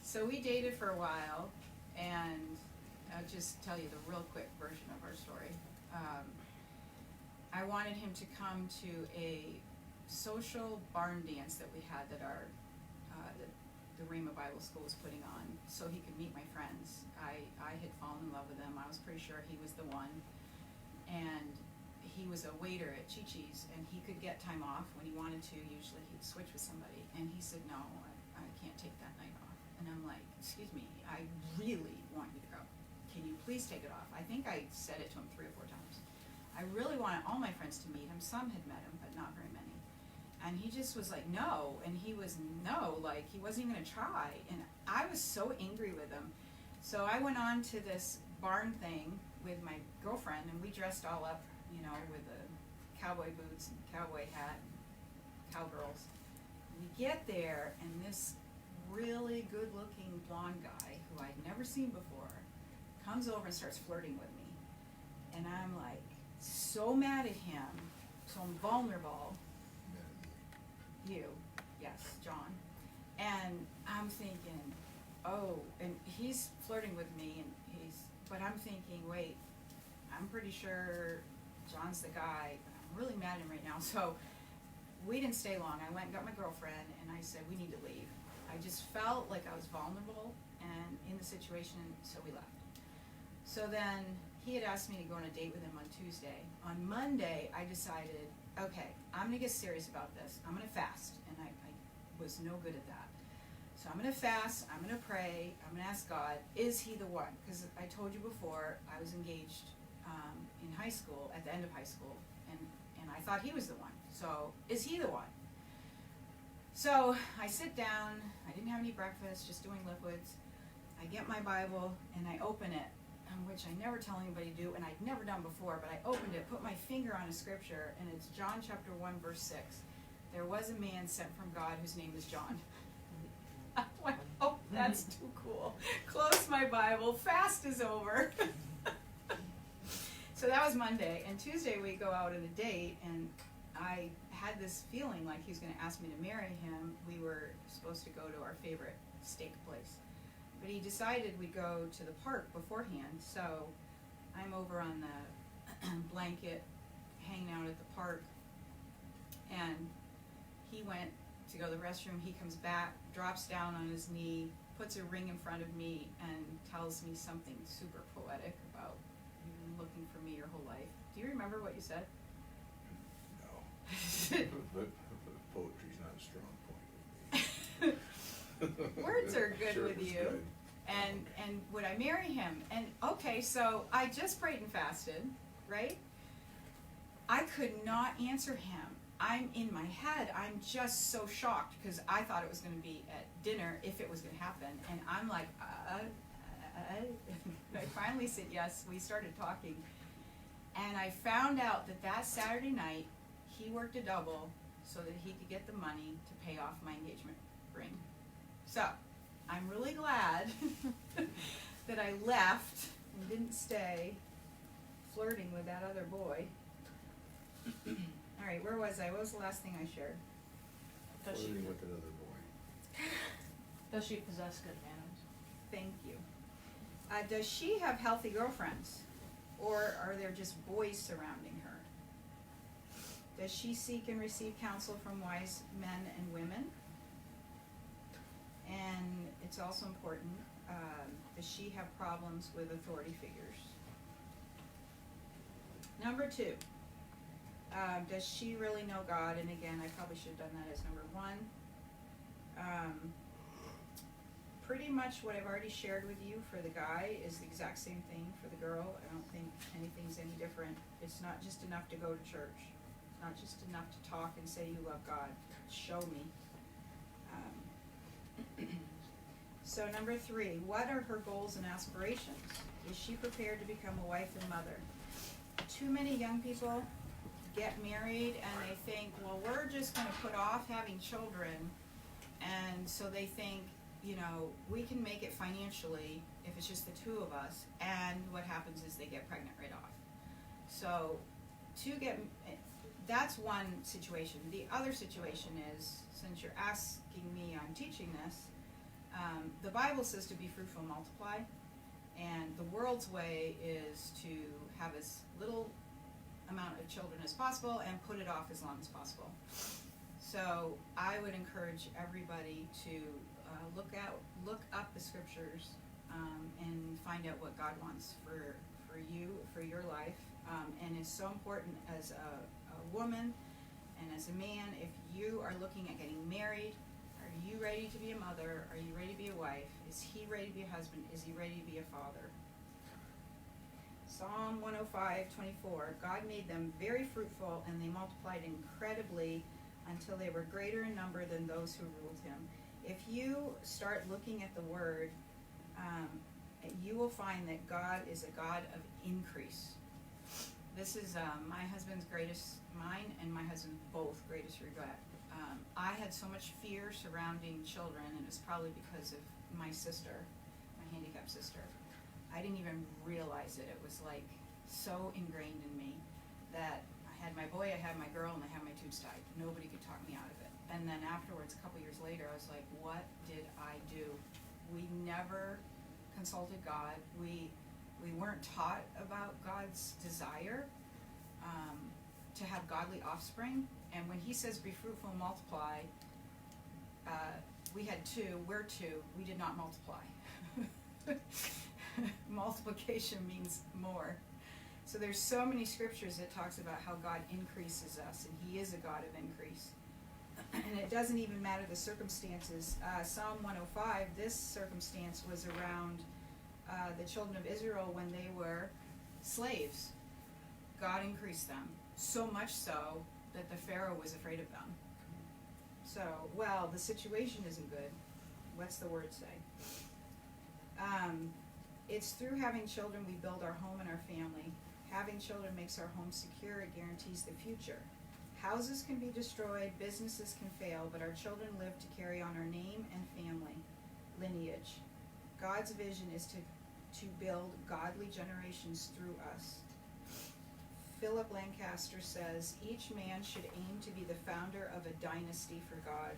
So we dated for a while, and I'll just tell you the real quick version of our story. I wanted him to come to a social barn dance that we had that our the Rhema Bible School was putting on, so he could meet my friends. I had fallen in love with him. I was pretty sure he was the one, and he was a waiter at Chi-Chi's, and he could get time off when he wanted to. Usually he'd switch with somebody, and he said, no, I can't take that night off. And I'm like, excuse me, I really want you to go. Can you please take it off? I think I said it to him 3 or 4 times. I really wanted all my friends to meet him. Some had met him, but not very many. And he just was like, no, and he was no, like he wasn't even gonna try. And I was so angry with him. So I went on to this barn thing with my girlfriend, and we dressed all up, you know, with the cowboy boots and cowboy hat and cowgirls. We get there, and this really good-looking blonde guy, who I'd never seen before, comes over and starts flirting with me. And I'm like, so mad at him, so I'm vulnerable. You, yes, John. And I'm thinking, oh, and he's flirting with me, and but I'm thinking, wait, I'm pretty sure John's the guy, but I'm really mad at him right now. So we didn't stay long. I went and got my girlfriend, and I said, we need to leave. I just felt like I was vulnerable and in the situation, so we left. So then he had asked me to go on a date with him on Tuesday. On Monday, I decided, okay, I'm gonna get serious about this. I'm gonna fast, and I was no good at that. So I'm gonna fast, I'm gonna pray, I'm gonna ask God, is he the one? Because I told you before, I was engaged in high school, at the end of high school, and I thought he was the one. So, is he the one? So I sit down, I didn't have any breakfast, just doing liquids. I get my Bible, and I open it, which I never tell anybody to do, and I'd never done before, but I opened it, put my finger on a scripture, and it's John chapter 1, verse 6. There was a man sent from God whose name is John. I went, oh, that's too cool. Close my Bible, fast is over. So that was Monday, and Tuesday we go out on a date, and I had this feeling like he was going to ask me to marry him. We were supposed to go to our favorite steak place. But he decided we'd go to the park beforehand, so I'm over on the blanket, hanging out at the park, and he went to go to the restroom. He comes back, drops down on his knee, puts a ring in front of me, and tells me something super poetic about you've been looking for me your whole life. Do you remember what you said? No. but poetry's not a strong point with me. Words are good Sure, with it's you. good. And would I marry him? And okay, so I just prayed and fasted, right? I could not answer him. I'm in my head. I'm just so shocked because I thought it was going to be at dinner if it was going to happen. And I'm like, I finally said yes. We started talking. And I found out that Saturday night, he worked a double so that he could get the money to pay off my engagement ring. So, I'm really glad that I left and didn't stay flirting with that other boy. All right, where was I? What was the last thing I shared? Flirting with that other boy. Does she possess good manners? Thank you. Does she have healthy girlfriends? Or are there just boys surrounding her? Does she seek and receive counsel from wise men and women? And it's also important, does she have problems with authority figures? Number 2, does she really know God? And again, I probably should have done that as number 1. Pretty much what I've already shared with you for the guy is the exact same thing for the girl. I don't think anything's any different. It's not just enough to go to church. It's not just enough to talk and say you love God. Show me. So number 3, what are her goals and aspirations? Is she prepared to become a wife and mother? Too many young people get married and they think, well, we're just going to put off having children, and so they think, you know, we can make it financially if it's just the two of us, and what happens is they get pregnant right off. So that's one situation. The other situation is, since you're asking me, I'm teaching this, the Bible says to be fruitful and multiply, and the world's way is to have as little amount of children as possible and put it off as long as possible. So I would encourage everybody to look up the scriptures and find out what God wants for you, for your life. And it's so important as a woman and as a man, if you are looking at getting married, are you ready to be a mother? Are you ready to be a wife? Is he ready to be a husband? Is he ready to be a father? Psalm 105:24, God made them very fruitful and they multiplied incredibly until they were greater in number than those who ruled him. If you start looking at the word, you will find that God is a God of increase. This is my husband's mine and my husband's both greatest regret. I had so much fear surrounding children, and it's probably because of my sister, my handicapped sister. I didn't even realize it. It was like so ingrained in me that I had my boy, I had my girl, and I had my tubes tied. Nobody could talk me out of it. And then afterwards, a couple years later, I was like, what did I do? We never consulted God. We weren't taught about God's desire to have godly offspring. And when he says be fruitful and multiply, we had 2, we're 2, we did not multiply. Multiplication means more. So there's so many scriptures that talks about how God increases us, and he is a God of increase. And it doesn't even matter the circumstances. Psalm 105, this circumstance was around the children of Israel when they were slaves. God increased them, so much so that the Pharaoh was afraid of them. So, well, the situation isn't good. What's the word say? It's through having children we build our home and our family. Having children makes our home secure. It guarantees the future. Houses can be destroyed, businesses can fail, but our children live to carry on our name and family lineage. God's vision is to build godly generations through us. Philip Lancaster says, each man should aim to be the founder of a dynasty for God.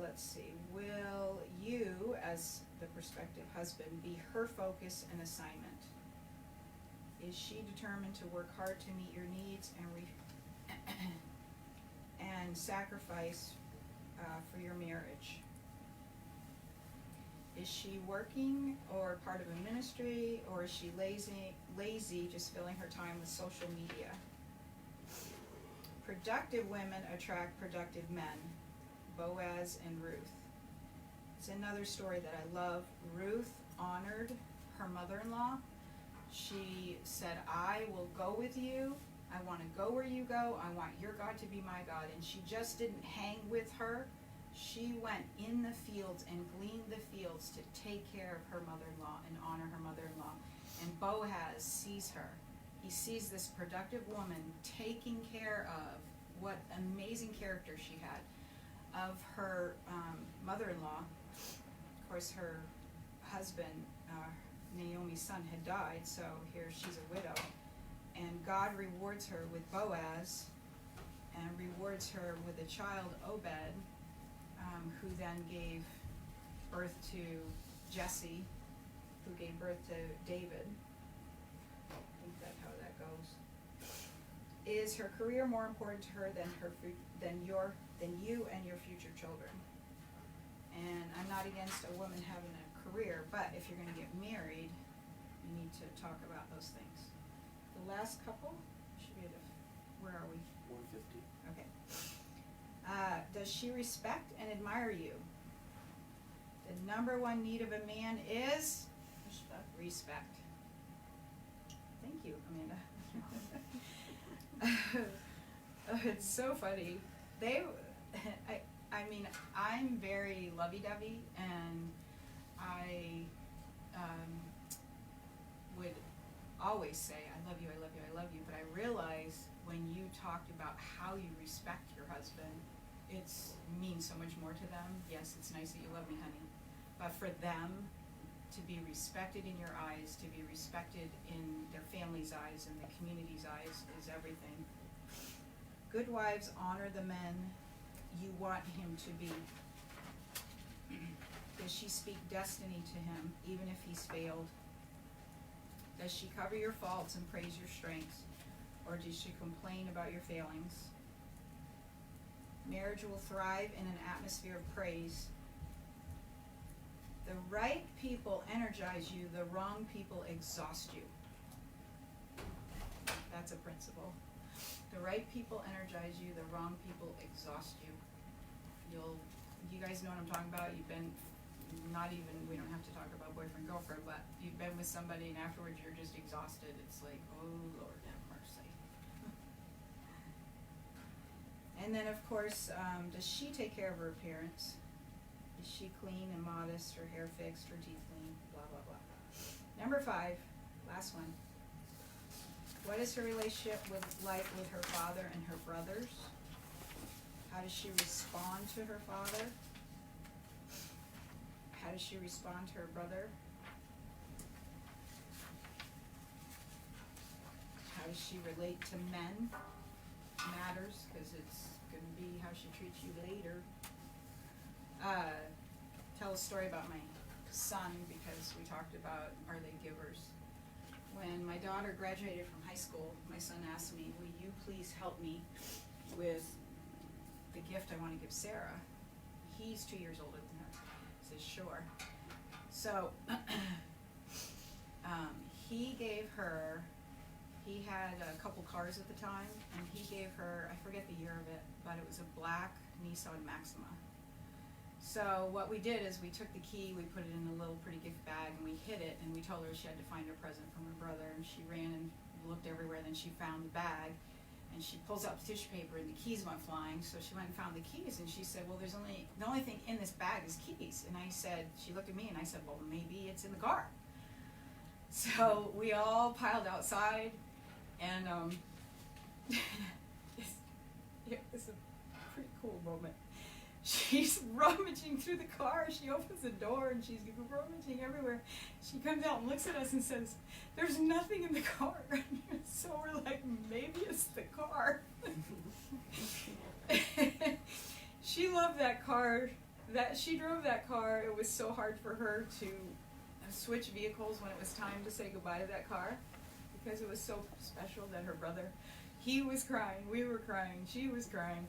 Let's see. Will you, as the prospective husband, be her focus and assignment? Is she determined to work hard to meet your needs and sacrifice for your marriage? Is she working or part of a ministry, or is she lazy, just filling her time with social media? Productive women attract productive men. Boaz and Ruth. It's another story that I love. Ruth honored her mother-in-law. She said, I will go with you. I want to go where you go. I want your God to be my God. And she just didn't hang with her. She went in the fields and gleaned the fields to take care of her mother-in-law and honor her mother-in-law. And Boaz sees her. He sees this productive woman taking care of what amazing character she had of her mother-in-law. Of course, her husband, Naomi's son, had died, so here she's a widow. And God rewards her with Boaz and rewards her with a child, Obed, who then gave birth to Jesse, who gave birth to David. I think that's how that goes. Is her career more important to her than you and your future children? And I'm not against a woman having a career, but if you're going to get married, you need to talk about those things. The last couple should be where are we? 150. Okay. Does she respect and admire you? The number one need of a man is respect. Thank you, Amanda. It's so funny. I mean, I'm very lovey-dovey, and I would always say, I love you, I love you, I love you, but I realize when you talked about how you respect your husband, it means so much more to them. Yes, it's nice that you love me, honey, but for them to be respected in your eyes, to be respected in their family's eyes and the community's eyes is everything. Good wives honor the men you want him to be. Does she speak destiny to him, even if he's failed? Does she cover your faults and praise your strengths, or does she complain about your failings? Marriage will thrive in an atmosphere of praise. The right people energize you, the wrong people exhaust you. That's a principle. The right people energize you, the wrong people exhaust you. You guys know what I'm talking about. You've been, we don't have to talk about boyfriend, girlfriend, but you've been with somebody and afterwards you're just exhausted. It's like, oh Lord, have mercy. And then of course, does she take care of her appearance? Is she clean and modest, her hair fixed, her teeth clean, blah, blah, blah. Number 5, last one. What is her relationship like with her father and her brothers? How does she respond to her father? How does she respond to her brother? How does she relate to men? Matters, because it's going to be how she treats you later. Tell a story about my son, because we talked about are they givers. When my daughter graduated from high school, my son asked me, will you please help me with the gift I want to give Sarah? He's 2 years older than her. I said, sure. So he gave her, he had a couple cars at the time, and he gave her, I forget the year of it, but it was a black Nissan Maxima. So what we did is we took the key, we put it in a little pretty gift bag, and we hid it, and we told her she had to find her present from her brother, and she ran and looked everywhere, then she found the bag, and she pulls out the tissue paper, and the keys went flying, so she went and found the keys, and she said, well, the only thing in this bag is keys. And I said, she looked at me, and I said, well, maybe it's in the car. So we all piled outside, and it was a pretty cool moment. She's rummaging through the car. She opens the door and she's rummaging everywhere. She comes out and looks at us and says, there's nothing in the car. So we're like, maybe it's the car. She loved that car. She drove that car. It was so hard for her to switch vehicles when it was time to say goodbye to that car, because it was so special that her brother, he was crying, we were crying, she was crying.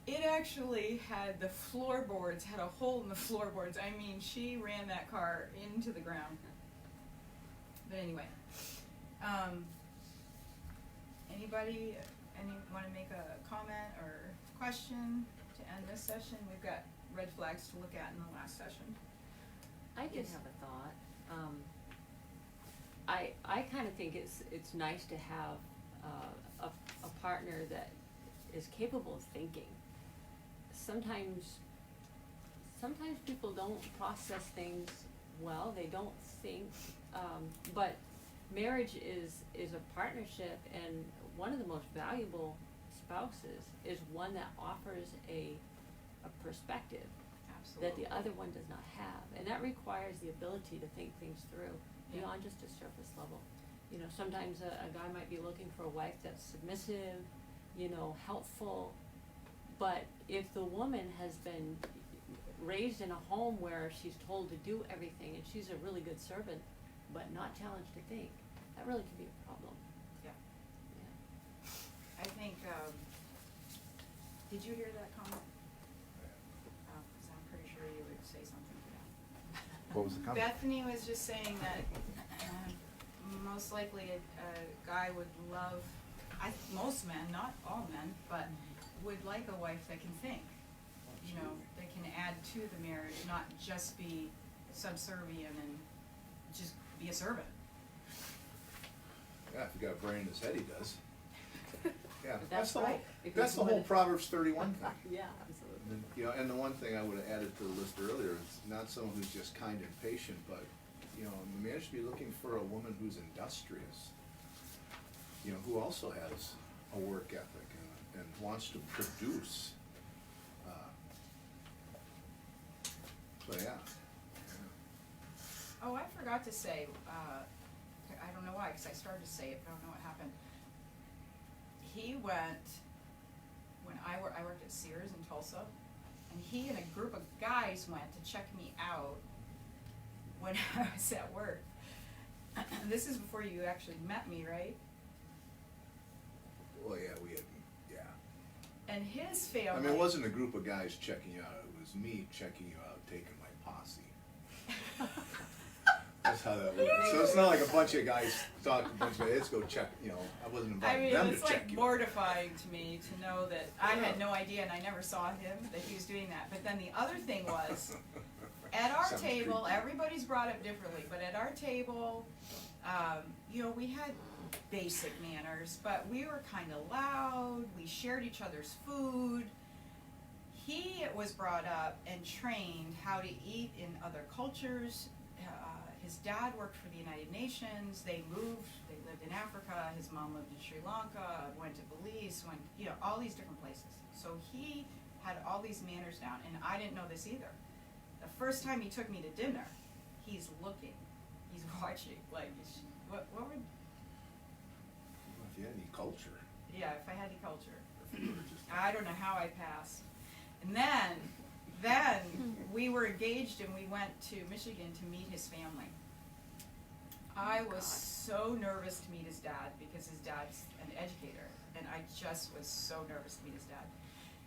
It actually had the floorboards, had a hole in the floorboards. I mean, she ran that car into the ground. But anyway, anybody want to make a comment or question to end this session? We've got red flags to look at in the last session. I just have a thought. I kind of think it's nice to have a partner that is capable of thinking. Sometimes people don't process things well. They don't think, but marriage is a partnership, and one of the most valuable spouses is one that offers a perspective that the other one does not have, and that requires the ability to think things through beyond just a surface level. You know, sometimes a guy might be looking for a wife that's submissive, helpful, but if the woman has been raised in a home where she's told to do everything and she's a really good servant but not challenged to think, that really can be a problem. Yeah. I think, did you hear that comment? Because I'm pretty sure you would say something to that. What was the comment? Bethany was just saying that most likely a guy would love, most men, not all men, but would like a wife that can think. you know, that can add to the marriage, not just be subservient and just be a servant. Yeah, if you got a brain in his head, he does. Yeah, But that's the right. whole, If that's he's the whole willing- Proverbs 31 thing. Yeah, absolutely. And, you know, and the one thing I would have added to the list earlier is not someone who's just kind and patient, but, you know, the man should be looking for a woman who's industrious. You know, who also has a work ethic and wants to produce. So yeah. Oh, I forgot to say, I don't know why, because I started to say it, but I don't know what happened. He went, when I worked at Sears in Tulsa, and he and a group of guys went to check me out when I was at work. This is before you actually met me, right? Well, yeah, we had, yeah. And his family. I mean, it wasn't a group of guys checking you out, it was me checking you out, taking my posse. That's how that works. So it's not like a bunch of guys talking, a bunch of guys, let's go check, you know, I wasn't I inviting mean, them to it's check like you. mortifying to me to know that I Yeah. had no idea and I never saw him, that he was doing that. But then the other thing was, at our Sounds table, creepy. everybody's brought up differently, but at our table, you know, we had basic manners, but we were kind of loud, we shared each other's food. He was brought up and trained how to eat in other cultures. His dad worked for the United Nations, they moved, they lived in Africa, his mom lived in Sri Lanka, went to Belize, went, you know, all these different places. So he had all these manners down, and I didn't know this either. The first time he took me to dinner, he's looking, he's watching, like, what would, If you had any culture. yeah, if I had any culture. If you were just- I don't know how I passed. And then we were engaged and we went to Michigan to meet his family. I was so nervous to meet his dad because his dad's an educator, and I just was so nervous to meet his dad.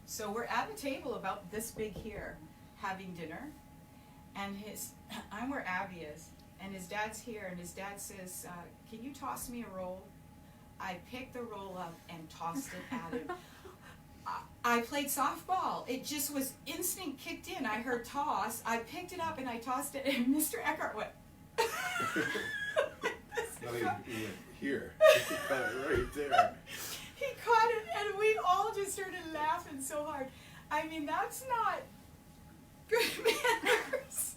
So we're at a table about this big here, having dinner, and I'm where Abby is, and his dad's here, and his dad says, can you toss me a roll? I picked the roll up and tossed it at him. I played softball. It just was instinct kicked in. I heard toss. I picked it up and I tossed it, and Mr. Eckhardt went. No, he went here. He got it right there. He caught it, and we all just started laughing so hard. I mean, that's not good manners.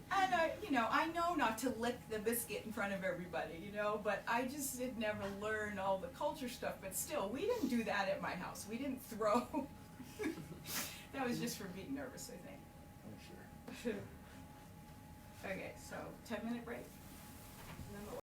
And I know not to lick the biscuit in front of everybody, you know, but I just did never learn all the culture stuff. But still, we didn't do that at my house. We didn't throw. That was just for being nervous, I think. Oh, sure. Okay, so 10-minute break.